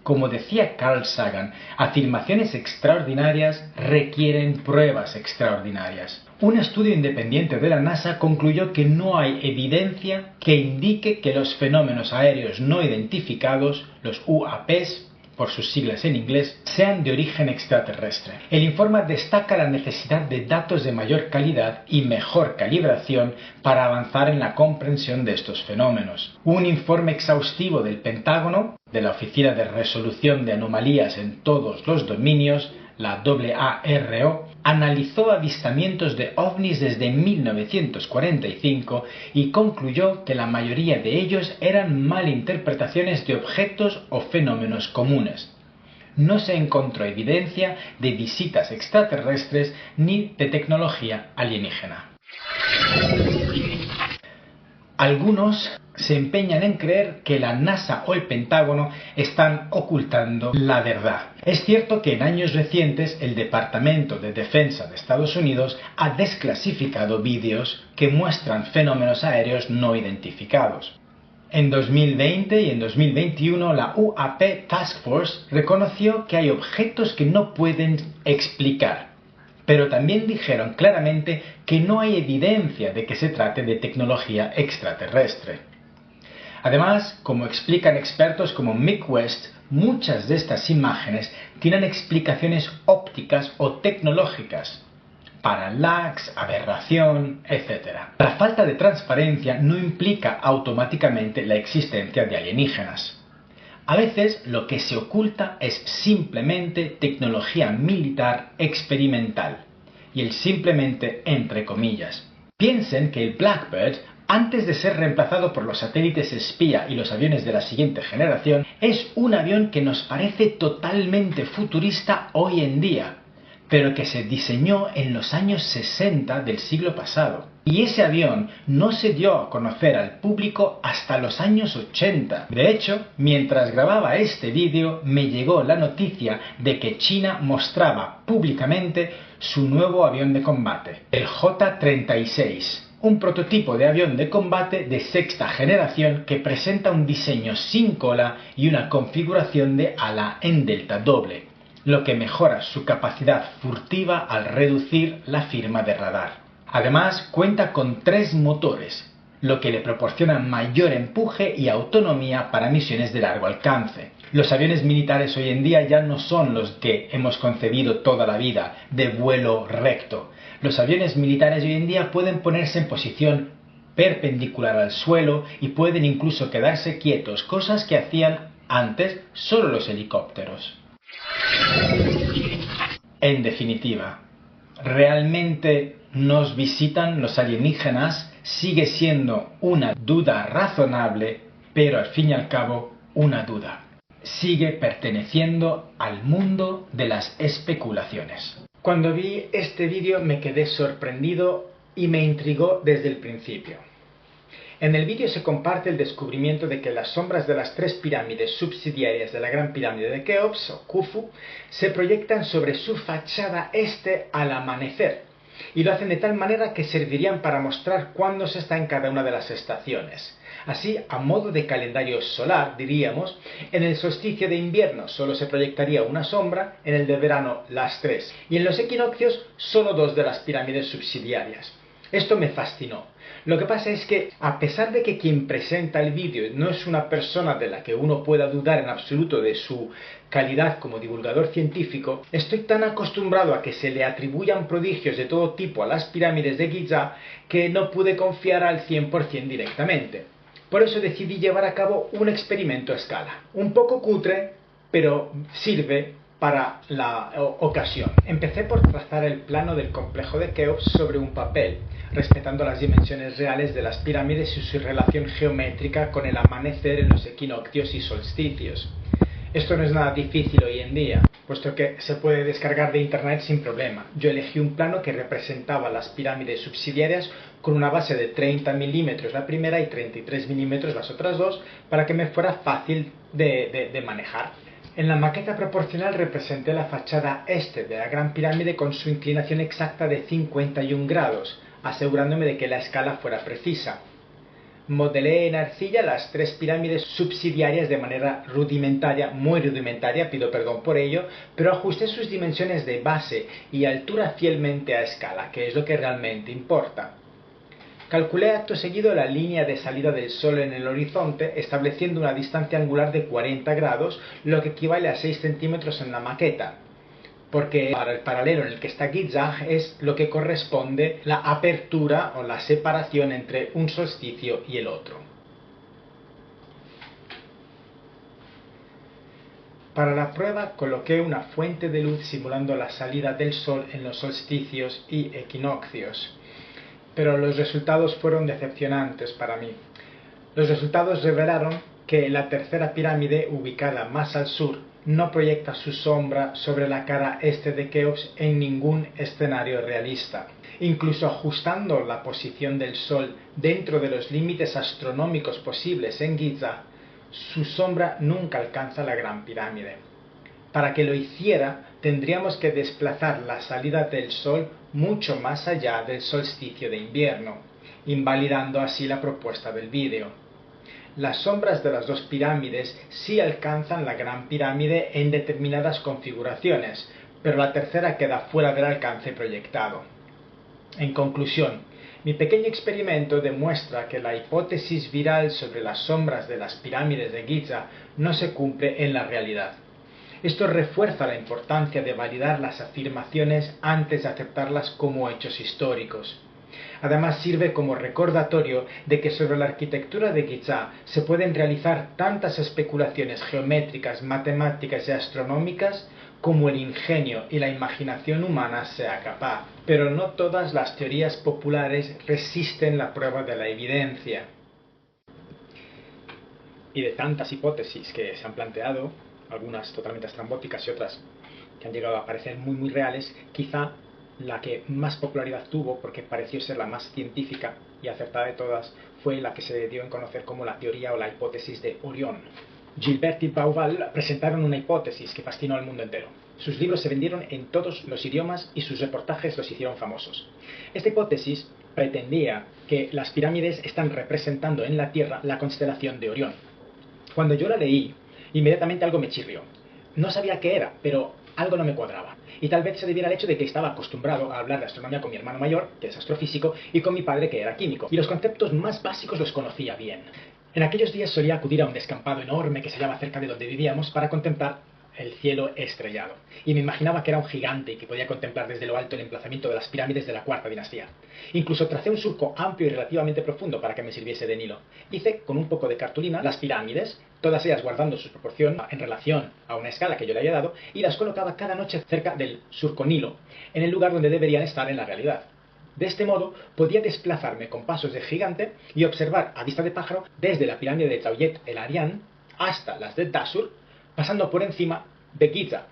Como decía Carl Sagan, afirmaciones extraordinarias requieren pruebas extraordinarias. Un estudio independiente de la NASA concluyó que no hay evidencia que indique que los fenómenos aéreos no identificados, los UAPs, por sus siglas en inglés, sean de origen extraterrestre. El informe destaca la necesidad de datos de mayor calidad y mejor calibración para avanzar en la comprensión de estos fenómenos. Un informe exhaustivo del Pentágono, de la Oficina de Resolución de Anomalías en Todos los Dominios, la AARO, analizó avistamientos de ovnis desde 1945 y concluyó que la mayoría de ellos eran malinterpretaciones de objetos o fenómenos comunes. No se encontró evidencia de visitas extraterrestres ni de tecnología alienígena. Algunos se empeñan en creer que la NASA o el Pentágono están ocultando la verdad. Es cierto que en años recientes el Departamento de Defensa de Estados Unidos ha desclasificado vídeos que muestran fenómenos aéreos no identificados. En 2020 y en 2021 la UAP Task Force reconoció que hay objetos que no pueden explicar, pero también dijeron claramente que no hay evidencia de que se trate de tecnología extraterrestre. Además, como explican expertos como Mick West, muchas de estas imágenes tienen explicaciones ópticas o tecnológicas, parallax, aberración, etc. La falta de transparencia no implica automáticamente la existencia de alienígenas. A veces lo que se oculta es simplemente tecnología militar experimental. Y el simplemente entre comillas. Piensen que el Blackbird, antes de ser reemplazado por los satélites espía y los aviones de la siguiente generación, es un avión que nos parece totalmente futurista hoy en día, pero que se diseñó en los años 60 del siglo pasado. Y ese avión no se dio a conocer al público hasta los años 80. De hecho, mientras grababa este vídeo, me llegó la noticia de que China mostraba públicamente su nuevo avión de combate, el J-36. Un prototipo de avión de combate de sexta generación que presenta un diseño sin cola y una configuración de ala en delta doble, lo que mejora su capacidad furtiva al reducir la firma de radar. Además, cuenta con 3 motores, lo que le proporciona mayor empuje y autonomía para misiones de largo alcance. Los aviones militares hoy en día ya no son los que hemos concebido toda la vida, de vuelo recto. Los aviones militares hoy en día pueden ponerse en posición perpendicular al suelo y pueden incluso quedarse quietos, cosas que hacían antes solo los helicópteros. En definitiva, ¿realmente nos visitan los alienígenas? Sigue siendo una duda razonable, pero al fin y al cabo una duda. Sigue perteneciendo al mundo de las especulaciones. Cuando vi este vídeo me quedé sorprendido y me intrigó desde el principio. En el vídeo se comparte el descubrimiento de que las sombras de las 3 pirámides subsidiarias de la Gran Pirámide de Keops, o Khufu, se proyectan sobre su fachada este al amanecer, y lo hacen de tal manera que servirían para mostrar cuándo se está en cada una de las estaciones. Así, a modo de calendario solar, diríamos, en el solsticio de invierno solo se proyectaría una sombra, en el de verano las 3, y en los equinoccios solo 2 de las pirámides subsidiarias. Esto me fascinó. Lo que pasa es que, a pesar de que quien presenta el vídeo no es una persona de la que uno pueda dudar en absoluto de su calidad como divulgador científico, estoy tan acostumbrado a que se le atribuyan prodigios de todo tipo a las pirámides de Giza que no pude confiar al 100% directamente. Por eso decidí llevar a cabo un experimento a escala. Un poco cutre, pero sirve para la ocasión. Empecé por trazar el plano del complejo de Keops sobre un papel, respetando las dimensiones reales de las pirámides y su relación geométrica con el amanecer en los equinoccios y solsticios. Esto no es nada difícil hoy en día, puesto que se puede descargar de internet sin problema. Yo elegí un plano que representaba las pirámides subsidiarias con una base de 30 milímetros la primera y 33 milímetros las otras 2, para que me fuera fácil de manejar. En la maqueta proporcional representé la fachada este de la Gran Pirámide con su inclinación exacta de 51 grados, asegurándome de que la escala fuera precisa. Modelé en arcilla las 3 pirámides subsidiarias de manera rudimentaria, muy rudimentaria, pido perdón por ello, pero ajusté sus dimensiones de base y altura fielmente a escala, que es lo que realmente importa. Calculé acto seguido la línea de salida del Sol en el horizonte, estableciendo una distancia angular de 40 grados, lo que equivale a 6 centímetros en la maqueta, porque para el paralelo en el que está Giza es lo que corresponde la apertura o la separación entre un solsticio y el otro. Para la prueba coloqué una fuente de luz simulando la salida del Sol en los solsticios y equinoccios, pero los resultados fueron decepcionantes para mí. Los resultados revelaron que la tercera pirámide, ubicada más al sur, no proyecta su sombra sobre la cara este de Keops en ningún escenario realista. Incluso ajustando la posición del Sol dentro de los límites astronómicos posibles en Giza, su sombra nunca alcanza la Gran Pirámide. Para que lo hiciera, tendríamos que desplazar la salida del Sol mucho más allá del solsticio de invierno, invalidando así la propuesta del vídeo. Las sombras de las 2 pirámides sí alcanzan la Gran Pirámide en determinadas configuraciones, pero la tercera queda fuera del alcance proyectado. En conclusión, mi pequeño experimento demuestra que la hipótesis viral sobre las sombras de las pirámides de Giza no se cumple en la realidad. Esto refuerza la importancia de validar las afirmaciones antes de aceptarlas como hechos históricos. Además sirve como recordatorio de que sobre la arquitectura de Giza se pueden realizar tantas especulaciones geométricas, matemáticas y astronómicas como el ingenio y la imaginación humana sea capaz. Pero no todas las teorías populares resisten la prueba de la evidencia. Y de tantas hipótesis que se han planteado, algunas totalmente estrambóticas y otras que han llegado a parecer muy reales, quizá la que más popularidad tuvo, porque pareció ser la más científica y acertada de todas, fue la que se dio en conocer como la teoría o la hipótesis de Orión. Gilbert y Bauval presentaron una hipótesis que fascinó al mundo entero. Sus libros se vendieron en todos los idiomas y sus reportajes los hicieron famosos. Esta hipótesis pretendía que las pirámides están representando en la Tierra la constelación de Orión. Cuando yo la leí, inmediatamente algo me chirrió. No sabía qué era, pero algo no me cuadraba. Y tal vez se debiera al hecho de que estaba acostumbrado a hablar de astronomía con mi hermano mayor, que es astrofísico, y con mi padre, que era químico. Y los conceptos más básicos los conocía bien. En aquellos días solía acudir a un descampado enorme que se hallaba cerca de donde vivíamos para contemplar el cielo estrellado. Y me imaginaba que era un gigante y que podía contemplar desde lo alto el emplazamiento de las pirámides de la cuarta dinastía. Incluso tracé un surco amplio y relativamente profundo para que me sirviese de Nilo. Hice, con un poco de cartulina, las pirámides, todas ellas guardando su proporción en relación a una escala que yo le había dado, y las colocaba cada noche cerca del surco Nilo, en el lugar donde deberían estar en la realidad. De este modo, podía desplazarme con pasos de gigante y observar a vista de pájaro desde la pirámide de Zayat el Arian hasta las de Dashur, pasando por encima de Giza,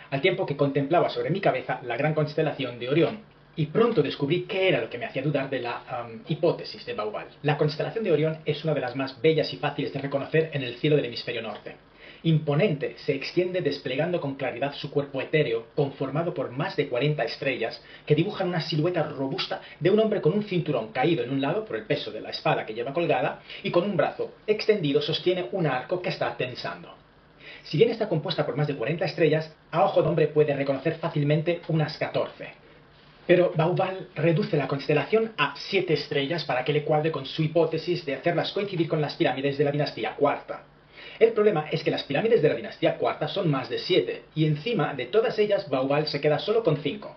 al tiempo que contemplaba sobre mi cabeza la gran constelación de Orión. Y pronto descubrí qué era lo que me hacía dudar de la hipótesis de Bauval. La constelación de Orión es una de las más bellas y fáciles de reconocer en el cielo del hemisferio norte. Imponente, se extiende desplegando con claridad su cuerpo etéreo, conformado por más de 40 estrellas, que dibujan una silueta robusta de un hombre con un cinturón caído en un lado por el peso de la espada que lleva colgada, y con un brazo extendido sostiene un arco que está tensando. Si bien está compuesta por más de 40 estrellas, a ojo de hombre puede reconocer fácilmente unas 14. Pero Bauval reduce la constelación a 7 estrellas para que le cuadre con su hipótesis de hacerlas coincidir con las pirámides de la dinastía cuarta. El problema es que las pirámides de la dinastía cuarta son más de 7, y encima de todas ellas Bauval se queda solo con 5.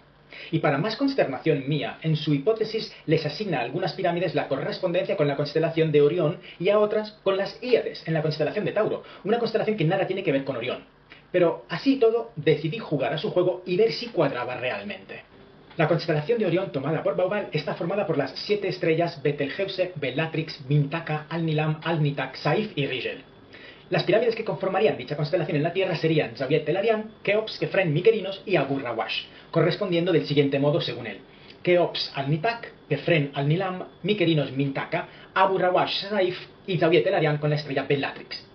Y para más consternación mía, en su hipótesis les asigna a algunas pirámides la correspondencia con la constelación de Orión y a otras con las Híades en la constelación de Tauro, una constelación que nada tiene que ver con Orión. Pero así todo, decidí jugar a su juego y ver si cuadraba realmente. La constelación de Orión tomada por Bauval está formada por las 7 estrellas Betelgeuse, Bellatrix, Mintaka, Alnilam, Alnitak, Saif y Rigel. Las pirámides que conformarían dicha constelación en la Tierra serían Zayat el Arian, Keops, Kefren, Mykerinos y Abu Rawash, correspondiendo del siguiente modo según él: Keops Alnitak, Kefren Alnilam, Mykerinos Mintaka, Abu Rawash Saif y Zayat el Arian con la estrella Bellatrix.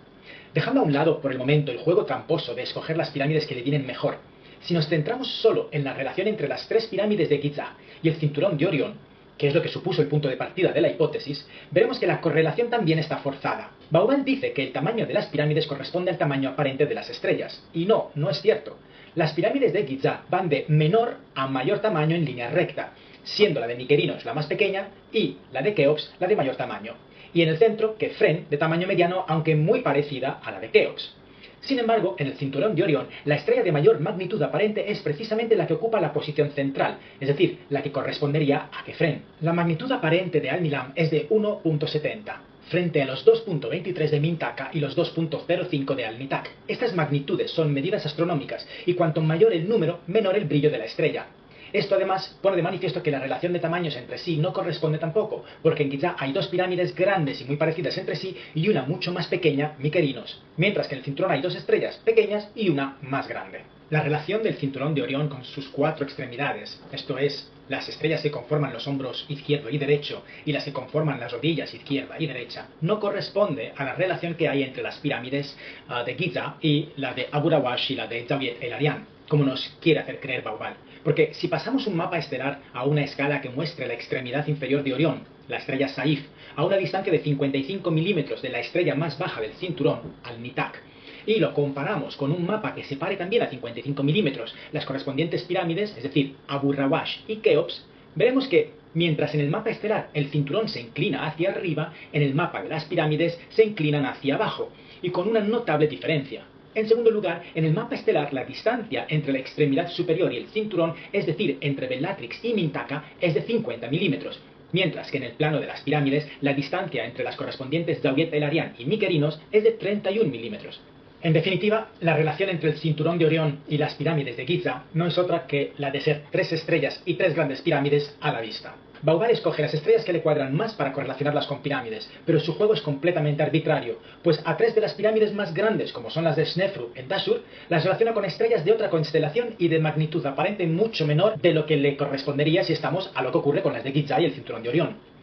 Dejando a un lado por el momento el juego tramposo de escoger las pirámides que le vienen mejor, si nos centramos solo en la relación entre las 3 pirámides de Giza y el cinturón de Orión, que es lo que supuso el punto de partida de la hipótesis, veremos que la correlación también está forzada. Bauval dice que el tamaño de las pirámides corresponde al tamaño aparente de las estrellas, y no es cierto. Las pirámides de Giza van de menor a mayor tamaño en línea recta, siendo la de Mykerinos la más pequeña y la de Keops la de mayor tamaño, y en el centro Kefren de tamaño mediano, aunque muy parecida a la de Keops. Sin embargo, en el cinturón de Orión, la estrella de mayor magnitud aparente es precisamente la que ocupa la posición central, es decir, la que correspondería a Kefren. La magnitud aparente de Alnilam es de 1.70, frente a los 2.23 de Mintaka y los 2.05 de Alnitak. Estas magnitudes son medidas astronómicas, y cuanto mayor el número, menor el brillo de la estrella. Esto además pone de manifiesto que la relación de tamaños entre sí no corresponde tampoco, porque en Giza hay 2 pirámides grandes y muy parecidas entre sí y una mucho más pequeña, Mykerinos, mientras que en el cinturón hay 2 estrellas pequeñas y una más grande. La relación del cinturón de Orión con sus 4 extremidades, esto es, las estrellas que conforman los hombros izquierdo y derecho y las que conforman las rodillas izquierda y derecha, no corresponde a la relación que hay entre las pirámides de Giza y la de Abu Rawash y la de Zayat el Arian, como nos quiere hacer creer Bauval. Porque si pasamos un mapa estelar a una escala que muestre la extremidad inferior de Orión, la estrella Saif, a una distancia de 55 milímetros de la estrella más baja del cinturón, Alnitak, y lo comparamos con un mapa que separe también a 55 milímetros las correspondientes pirámides, es decir, Abu Rawash y Keops, veremos que, mientras en el mapa estelar el cinturón se inclina hacia arriba, en el mapa de las pirámides se inclinan hacia abajo, y con una notable diferencia. En segundo lugar, en el mapa estelar la distancia entre la extremidad superior y el cinturón, es decir, entre Bellatrix y Mintaka, es de 50 milímetros, mientras que en el plano de las pirámides la distancia entre las correspondientes Zawiet el-Arian y Miquerinos es de 31 milímetros. En definitiva, la relación entre el cinturón de Orión y las pirámides de Giza no es otra que la de ser 3 estrellas y 3 grandes pirámides a la vista. Bauval escoge las estrellas que le cuadran más para correlacionarlas con pirámides, pero su juego es completamente arbitrario, pues a 3 de las pirámides más grandes, como son las de Snefru en Dashur, las relaciona con estrellas de otra constelación y de magnitud aparente mucho menor de lo que le correspondería si estamos a lo que ocurre con las de Giza y el cinturón de Orión.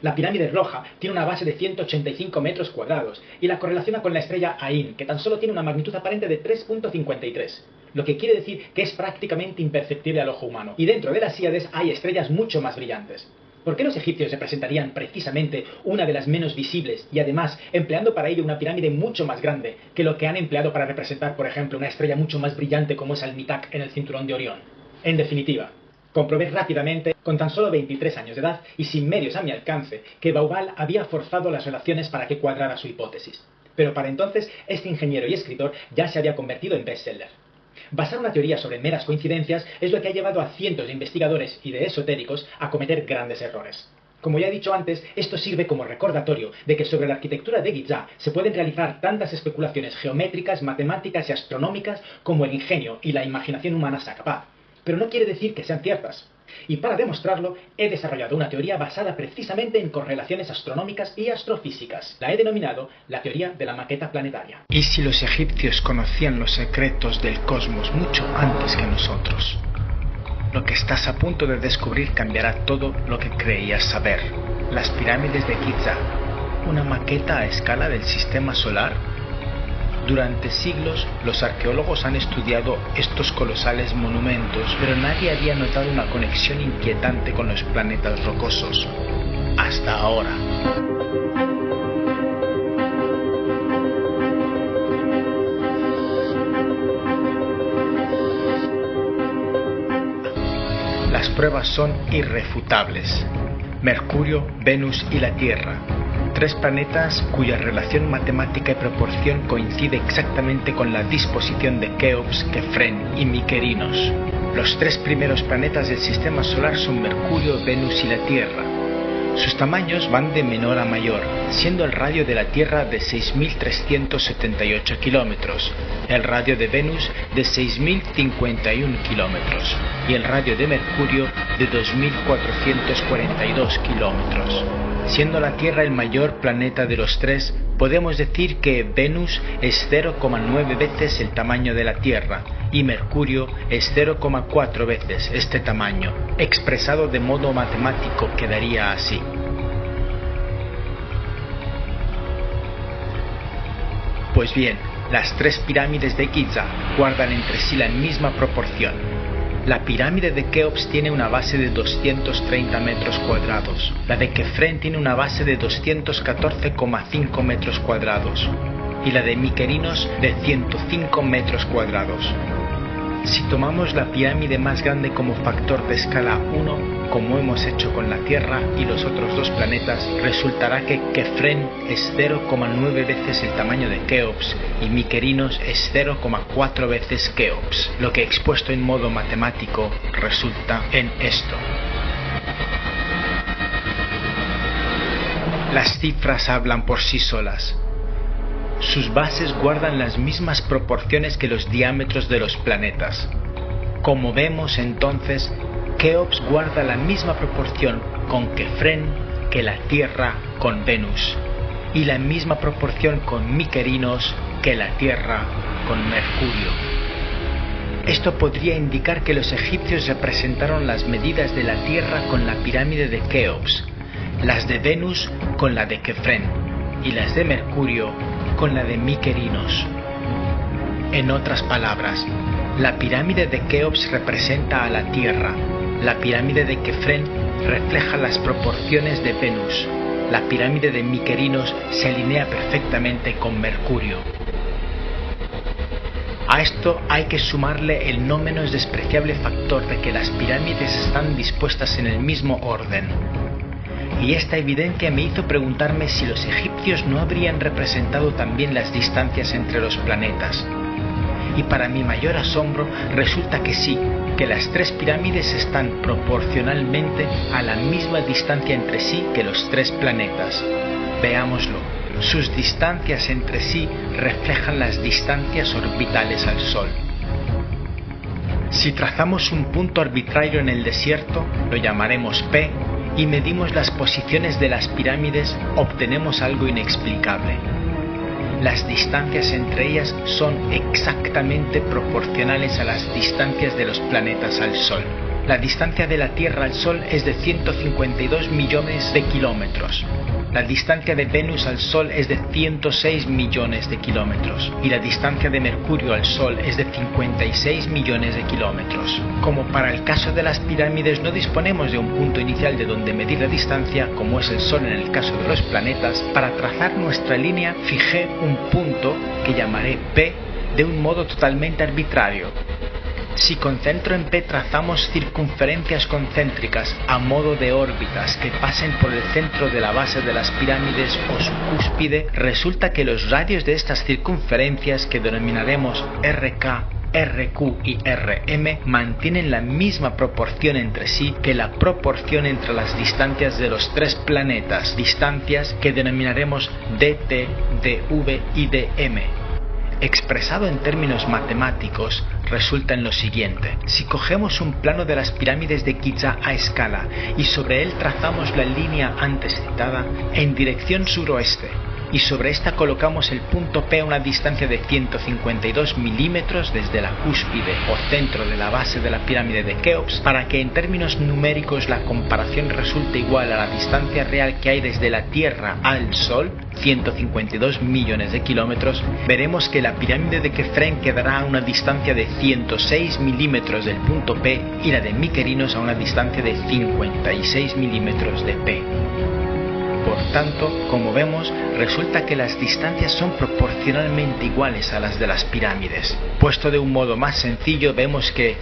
La pirámide roja tiene una base de 185 metros cuadrados y la correlaciona con la estrella Ain, que tan solo tiene una magnitud aparente de 3.53, lo que quiere decir que es prácticamente imperceptible al ojo humano. Y dentro de las Híades hay estrellas mucho más brillantes. ¿Por qué los egipcios representarían precisamente una de las menos visibles y además empleando para ello una pirámide mucho más grande que lo que han empleado para representar, por ejemplo, una estrella mucho más brillante como es Alnitak en el cinturón de Orión? En definitiva, comprobé rápidamente, con tan solo 23 años de edad y sin medios a mi alcance, que Bauval había forzado las relaciones para que cuadrara su hipótesis. Pero para entonces, este ingeniero y escritor ya se había convertido en bestseller. Basar una teoría sobre meras coincidencias es lo que ha llevado a cientos de investigadores y de esotéricos a cometer grandes errores. Como ya he dicho antes, esto sirve como recordatorio de que sobre la arquitectura de Giza se pueden realizar tantas especulaciones geométricas, matemáticas y astronómicas como el ingenio y la imaginación humana sea capaz. Pero no quiere decir que sean ciertas. Y para demostrarlo, he desarrollado una teoría basada precisamente en correlaciones astronómicas y astrofísicas. La he denominado la teoría de la maqueta planetaria. ¿Y si los egipcios conocían los secretos del cosmos mucho antes que nosotros? Lo que estás a punto de descubrir cambiará todo lo que creías saber. Las pirámides de Giza, una maqueta a escala del sistema solar. Durante siglos, los arqueólogos han estudiado estos colosales monumentos, pero nadie había notado una conexión inquietante con los planetas rocosos. Hasta ahora. Las pruebas son irrefutables. Mercurio, Venus y la Tierra. 3 planetas cuya relación matemática y proporción coincide exactamente con la disposición de Keops, Kefren y Miquerinos. Los 3 primeros planetas del sistema solar son Mercurio, Venus y la Tierra. Sus tamaños van de menor a mayor, siendo el radio de la Tierra de 6.378 kilómetros, el radio de Venus de 6.051 kilómetros y el radio de Mercurio de 2.442 kilómetros. Siendo la Tierra el mayor planeta de los 3, podemos decir que Venus es 0,9 veces el tamaño de la Tierra y Mercurio es 0,4 veces este tamaño. Expresado de modo matemático quedaría así. Pues bien, las 3 pirámides de Giza guardan entre sí la misma proporción. La pirámide de Keops tiene una base de 230 metros cuadrados. La de Kefren tiene una base de 214,5 metros cuadrados. Y la de Miquerinos de 105 metros cuadrados. Si tomamos la pirámide más grande como factor de escala 1, como hemos hecho con la Tierra y los otros 2 planetas, resultará que Kefren es 0,9 veces el tamaño de Keops y Miquerinos es 0,4 veces Keops, lo que expuesto en modo matemático resulta en esto. Las cifras hablan por sí solas. Sus bases guardan las mismas proporciones que los diámetros de los planetas. Como vemos entonces, Keops guarda la misma proporción con Kefren que la Tierra con Venus, y la misma proporción con Miquerinos que la Tierra con Mercurio. Esto podría indicar que los egipcios representaron las medidas de la Tierra con la pirámide de Keops, las de Venus con la de Kefren y las de Mercurio con la de Miquerinos. En otras palabras, la pirámide de Keops representa a la Tierra, la pirámide de Kefren refleja las proporciones de Venus, la pirámide de Miquerinos se alinea perfectamente con Mercurio. A esto hay que sumarle el no menos despreciable factor de que las pirámides están dispuestas en el mismo orden. Y esta evidencia me hizo preguntarme si los egipcios no habrían representado también las distancias entre los planetas. Y para mi mayor asombro, resulta que sí, que las tres pirámides están proporcionalmente a la misma distancia entre sí que los tres planetas. Veámoslo. Sus distancias entre sí reflejan las distancias orbitales al Sol. Si trazamos un punto arbitrario en el desierto, lo llamaremos P, y medimos las posiciones de las pirámides, obtenemos algo inexplicable. Las distancias entre ellas son exactamente proporcionales a las distancias de los planetas al Sol. La distancia de la Tierra al Sol es de 152 millones de kilómetros. La distancia de Venus al Sol es de 106 millones de kilómetros y la distancia de Mercurio al Sol es de 56 millones de kilómetros. Como para el caso de las pirámides no disponemos de un punto inicial de donde medir la distancia, como es el Sol en el caso de los planetas, para trazar nuestra línea fijé un punto que llamaré P de un modo totalmente arbitrario. Si con centro en P trazamos circunferencias concéntricas a modo de órbitas que pasen por el centro de la base de las pirámides o su cúspide, resulta que los radios de estas circunferencias, que denominaremos RK, RQ y RM, mantienen la misma proporción entre sí que la proporción entre las distancias de los tres planetas, distancias que denominaremos DT, DV y DM. Expresado en términos matemáticos, resulta en lo siguiente. Si cogemos un plano de las pirámides de Giza a escala y sobre él trazamos la línea antes citada en dirección suroeste, y sobre esta colocamos el punto P a una distancia de 152 milímetros desde la cúspide o centro de la base de la pirámide de Keops, para que en términos numéricos la comparación resulte igual a la distancia real que hay desde la Tierra al Sol, 152 millones de kilómetros, veremos que la pirámide de Kefren quedará a una distancia de 106 milímetros del punto P y la de Mykerinos a una distancia de 56 milímetros de P. Por tanto, como vemos, resulta que las distancias son proporcionalmente iguales a las de las pirámides. Puesto de un modo más sencillo, vemos que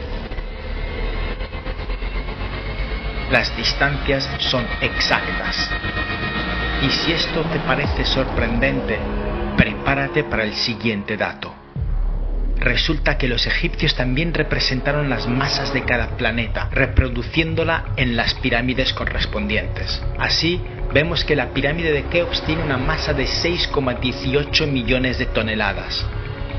las distancias son exactas. Y si esto te parece sorprendente, prepárate para el siguiente dato. Resulta que los egipcios también representaron las masas de cada planeta, reproduciéndola en las pirámides correspondientes. Así, vemos que la pirámide de Keops tiene una masa de 6,18 millones de toneladas,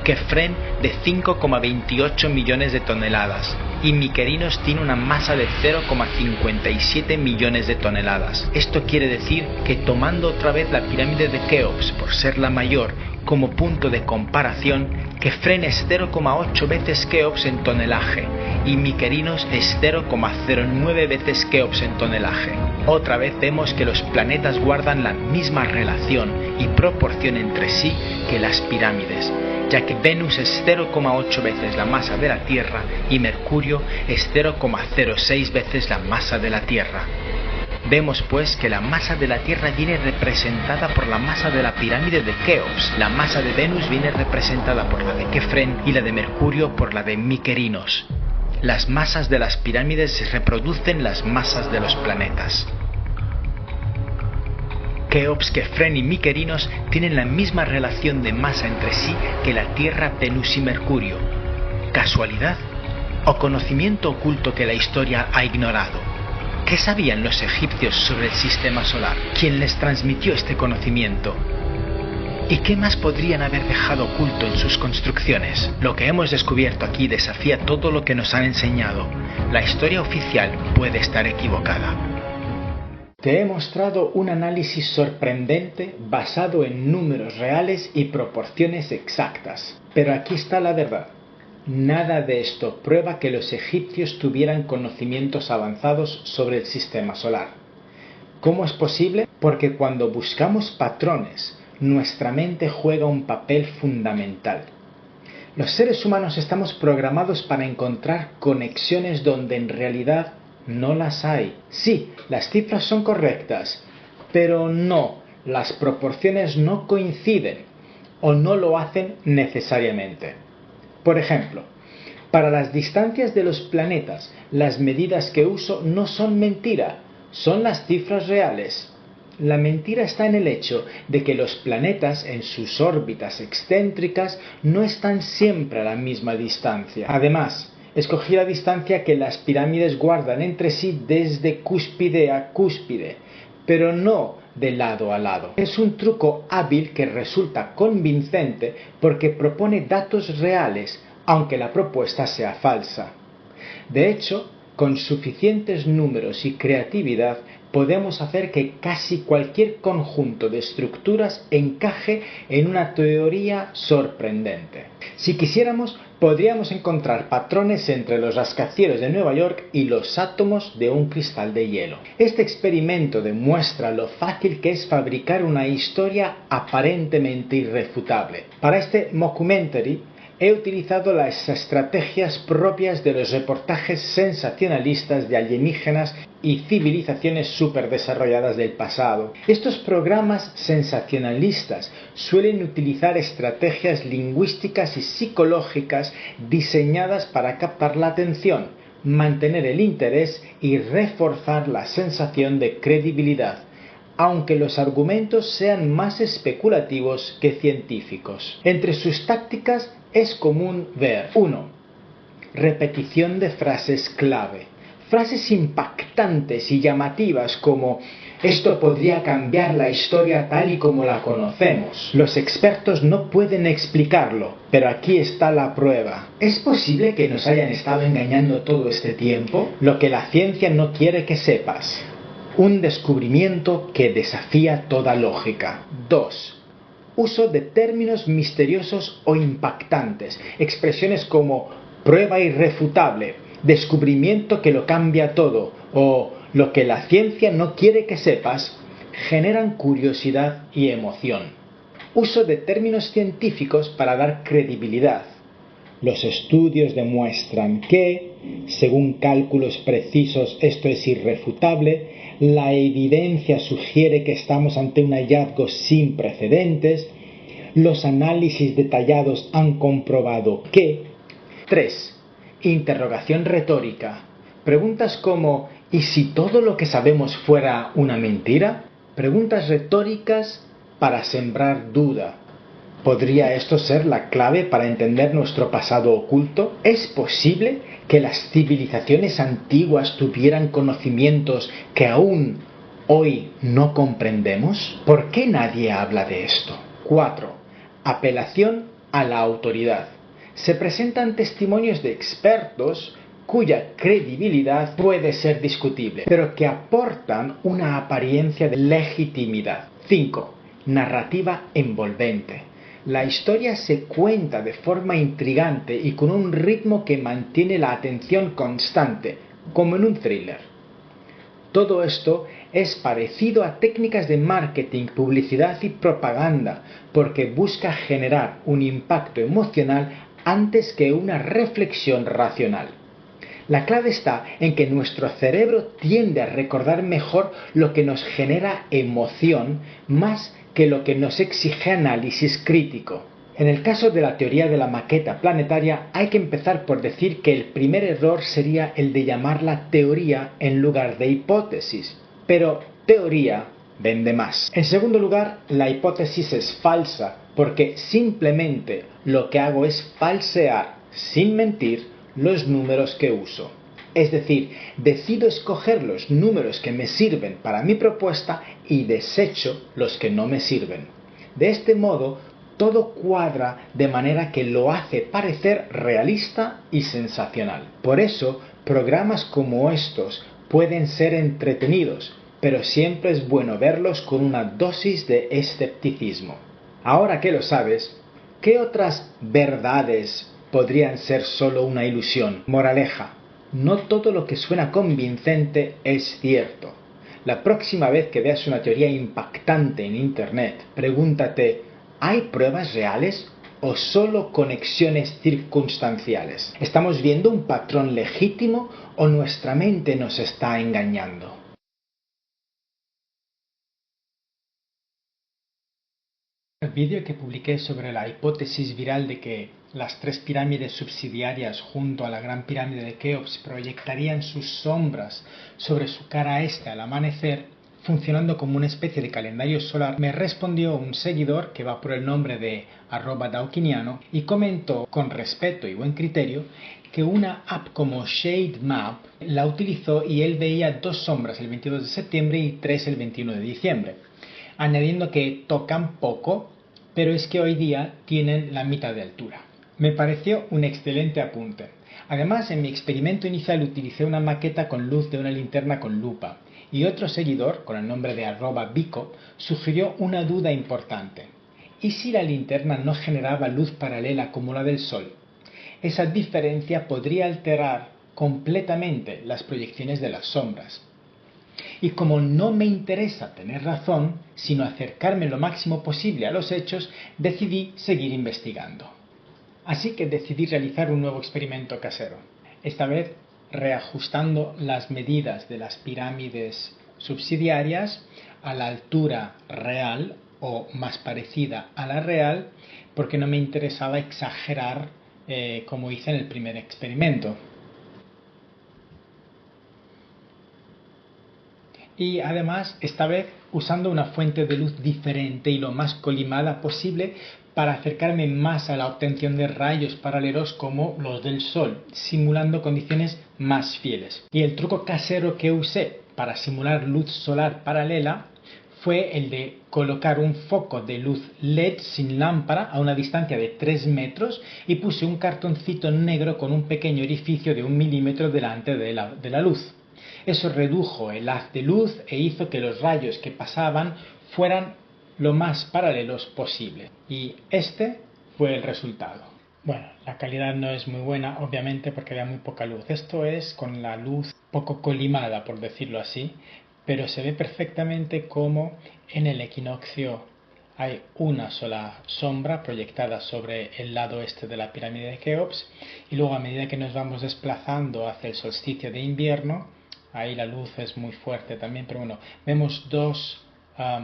Kefren de 5,28 millones de toneladas y Mykerinos tiene una masa de 0,57 millones de toneladas. Esto quiere decir que tomando otra vez la pirámide de Keops por ser la mayor como punto de comparación, Kefren es 0,8 veces Keops en tonelaje y Mykerinos es 0,09 veces Keops en tonelaje. Otra vez vemos que los planetas guardan la misma relación y proporción entre sí que las pirámides, ya que Venus es 0,8 veces la masa de la Tierra y Mercurio es 0,06 veces la masa de la Tierra. Vemos pues que la masa de la Tierra viene representada por la masa de la pirámide de Keops, la masa de Venus viene representada por la de Kefren y la de Mercurio por la de Mykerinos. Las masas de las pirámides reproducen las masas de los planetas. Keops, Kefren y Mykerinos tienen la misma relación de masa entre sí que la Tierra, Venus y Mercurio. ¿Casualidad? ¿O conocimiento oculto que la historia ha ignorado? ¿Qué sabían los egipcios sobre el sistema solar? ¿Quién les transmitió este conocimiento? ¿Y qué más podrían haber dejado oculto en sus construcciones? Lo que hemos descubierto aquí desafía todo lo que nos han enseñado. La historia oficial puede estar equivocada. Te he mostrado un análisis sorprendente basado en números reales y proporciones exactas. Pero aquí está la verdad. Nada de esto prueba que los egipcios tuvieran conocimientos avanzados sobre el sistema solar. ¿Cómo es posible? Porque cuando buscamos patrones, nuestra mente juega un papel fundamental. Los seres humanos estamos programados para encontrar conexiones donde en realidad no las hay. Sí, las cifras son correctas, pero no, las proporciones no coinciden o no lo hacen necesariamente. Por ejemplo, para las distancias de los planetas, las medidas que uso no son mentira, son las cifras reales. La mentira está en el hecho de que los planetas en sus órbitas excéntricas no están siempre a la misma distancia. Además, escogí la distancia que las pirámides guardan entre sí desde cúspide a cúspide, pero no de lado a lado. Es un truco hábil que resulta convincente porque propone datos reales, aunque la propuesta sea falsa. De hecho, con suficientes números y creatividad podemos hacer que casi cualquier conjunto de estructuras encaje en una teoría sorprendente. Si quisiéramos, podríamos encontrar patrones entre los rascacielos de Nueva York y los átomos de un cristal de hielo. Este experimento demuestra lo fácil que es fabricar una historia aparentemente irrefutable. Para este mockumentary he utilizado las estrategias propias de los reportajes sensacionalistas de alienígenas y civilizaciones superdesarrolladas del pasado. Estos programas sensacionalistas suelen utilizar estrategias lingüísticas y psicológicas diseñadas para captar la atención, mantener el interés y reforzar la sensación de credibilidad, aunque los argumentos sean más especulativos que científicos. Entre sus tácticas es común ver 1. Repetición de frases clave. Frases impactantes y llamativas como «Esto podría cambiar la historia tal y como la conocemos. Los expertos no pueden explicarlo, pero aquí está la prueba. ¿Es posible que nos hayan estado engañando todo este tiempo? Lo que la ciencia no quiere que sepas». Un descubrimiento que desafía toda lógica. 2. Uso de términos misteriosos o impactantes. Expresiones como prueba irrefutable, descubrimiento que lo cambia todo o lo que la ciencia no quiere que sepas generan curiosidad y emoción. Uso de términos científicos para dar credibilidad. Los estudios demuestran que, según cálculos precisos, esto es irrefutable. La evidencia sugiere que estamos ante un hallazgo sin precedentes. Los análisis detallados han comprobado que. 3. Interrogación retórica. Preguntas como ¿y si todo lo que sabemos fuera una mentira? Preguntas retóricas para sembrar duda. ¿Podría esto ser la clave para entender nuestro pasado oculto? ¿Es posible que las civilizaciones antiguas tuvieran conocimientos que aún hoy no comprendemos? ¿Por qué nadie habla de esto? 4. Apelación a la autoridad. Se presentan testimonios de expertos cuya credibilidad puede ser discutible, pero que aportan una apariencia de legitimidad. 5. Narrativa envolvente. La historia se cuenta de forma intrigante y con un ritmo que mantiene la atención constante, como en un thriller. Todo esto es parecido a técnicas de marketing, publicidad y propaganda, porque busca generar un impacto emocional antes que una reflexión racional. La clave está en que nuestro cerebro tiende a recordar mejor lo que nos genera emoción más que lo que nos exige análisis crítico. En el caso de la teoría de la maqueta planetaria hay que empezar por decir que el primer error sería el de llamarla teoría en lugar de hipótesis. Pero teoría vende más. En segundo lugar, la hipótesis es falsa porque simplemente lo que hago es falsear, sin mentir, los números que uso. Es decir, decido escoger los números que me sirven para mi propuesta y desecho los que no me sirven. De este modo, todo cuadra de manera que lo hace parecer realista y sensacional. Por eso, programas como estos pueden ser entretenidos, pero siempre es bueno verlos con una dosis de escepticismo. Ahora que lo sabes, ¿qué otras verdades podrían ser solo una ilusión? Moraleja. No todo lo que suena convincente es cierto. La próxima vez que veas una teoría impactante en Internet, pregúntate, ¿hay pruebas reales o solo conexiones circunstanciales? ¿Estamos viendo un patrón legítimo o nuestra mente nos está engañando? El vídeo que publiqué sobre la hipótesis viral de que las 3 pirámides subsidiarias junto a la gran pirámide de Keops proyectarían sus sombras sobre su cara este al amanecer funcionando como una especie de calendario solar, me respondió un seguidor que va por el nombre de @dawkiniano y comentó con respeto y buen criterio que una app como Shade Map la utilizó y él veía 2 sombras el 22 de septiembre y 3 el 21 de diciembre, añadiendo que tocan poco, pero es que hoy día tienen la mitad de altura. Me pareció un excelente apunte. Además, en mi experimento inicial utilicé una maqueta con luz de una linterna con lupa, y otro seguidor, con el nombre de @bico, sugirió una duda importante. ¿Y si la linterna no generaba luz paralela como la del Sol? Esa diferencia podría alterar completamente las proyecciones de las sombras. Y como no me interesa tener razón, sino acercarme lo máximo posible a los hechos, decidí seguir investigando. Así que decidí realizar un nuevo experimento casero, esta vez reajustando las medidas de las pirámides subsidiarias a la altura real o más parecida a la real, porque no me interesaba exagerar como hice en el primer experimento. Y además, esta vez usando una fuente de luz diferente y lo más colimada posible para acercarme más a la obtención de rayos paralelos como los del Sol, simulando condiciones más fieles. Y el truco casero que usé para simular luz solar paralela fue el de colocar un foco de luz LED sin lámpara a una distancia de 3 metros y puse un cartoncito negro con un pequeño orificio de 1 milímetro delante de la luz. Eso redujo el haz de luz e hizo que los rayos que pasaban fueran lo más paralelos posible. Y este fue el resultado. Bueno, la calidad no es muy buena, obviamente, porque había muy poca luz. Esto es con la luz poco colimada, por decirlo así, pero se ve perfectamente como en el equinoccio hay una sola sombra proyectada sobre el lado este de la pirámide de Keops, y luego a medida que nos vamos desplazando hacia el solsticio de invierno, ahí la luz es muy fuerte también, pero bueno, vemos 2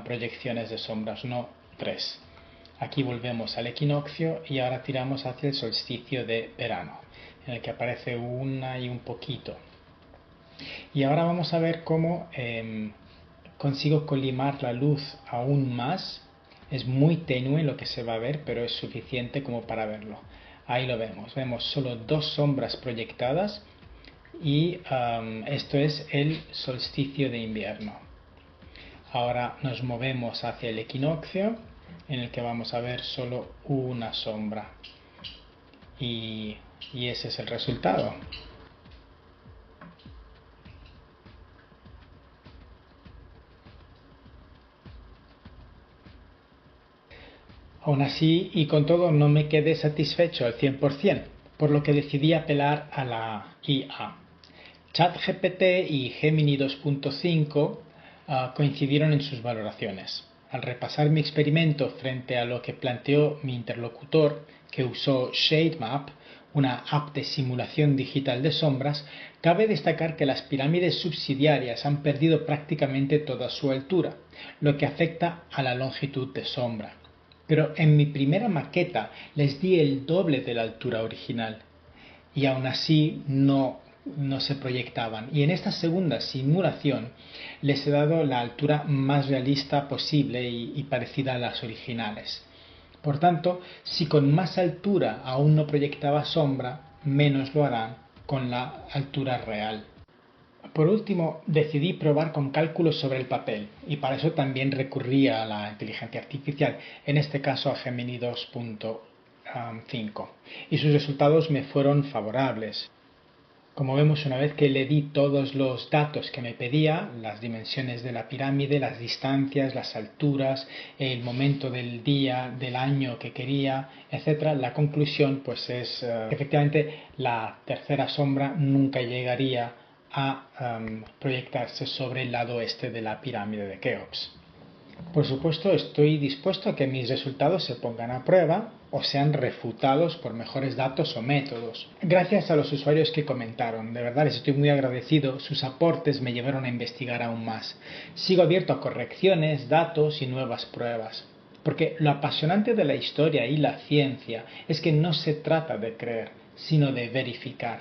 proyecciones de sombras, no 3. Aquí volvemos al equinoccio y ahora tiramos hacia el solsticio de verano, en el que aparece una y un poquito. Y ahora vamos a ver cómo consigo colimar la luz aún más. Es muy tenue lo que se va a ver, pero es suficiente como para verlo. Ahí lo vemos. Vemos solo 2 sombras proyectadas y esto es el solsticio de invierno. Ahora nos movemos hacia el equinoccio, en el que vamos a ver solo una sombra. Y ese es el resultado. Aún así, y con todo, no me quedé satisfecho al 100%, por lo que decidí apelar a la IA. ChatGPT y Gemini 2.5 coincidieron en sus valoraciones. Al repasar mi experimento frente a lo que planteó mi interlocutor, que usó ShadeMap, una app de simulación digital de sombras, cabe destacar que las pirámides subsidiarias han perdido prácticamente toda su altura, lo que afecta a la longitud de sombra. Pero en mi primera maqueta les di el doble de la altura original y aún así no se proyectaban. Y en esta segunda simulación les he dado la altura más realista posible y parecida a las originales. Por tanto, si con más altura aún no proyectaba sombra, menos lo harán con la altura real. Por último, decidí probar con cálculos sobre el papel y para eso también recurrí a la inteligencia artificial, en este caso a Gemini 2.5, y sus resultados me fueron favorables. Como vemos, una vez que le di todos los datos que me pedía, las dimensiones de la pirámide, las distancias, las alturas, el momento del día, del año que quería, etc., la conclusión pues es efectivamente la tercera sombra nunca llegaría a proyectarse sobre el lado este de la pirámide de Keops. Por supuesto, estoy dispuesto a que mis resultados se pongan a prueba o sean refutados por mejores datos o métodos. Gracias a los usuarios que comentaron, de verdad les estoy muy agradecido, sus aportes me llevaron a investigar aún más. Sigo abierto a correcciones, datos y nuevas pruebas. Porque lo apasionante de la historia y la ciencia es que no se trata de creer, sino de verificar.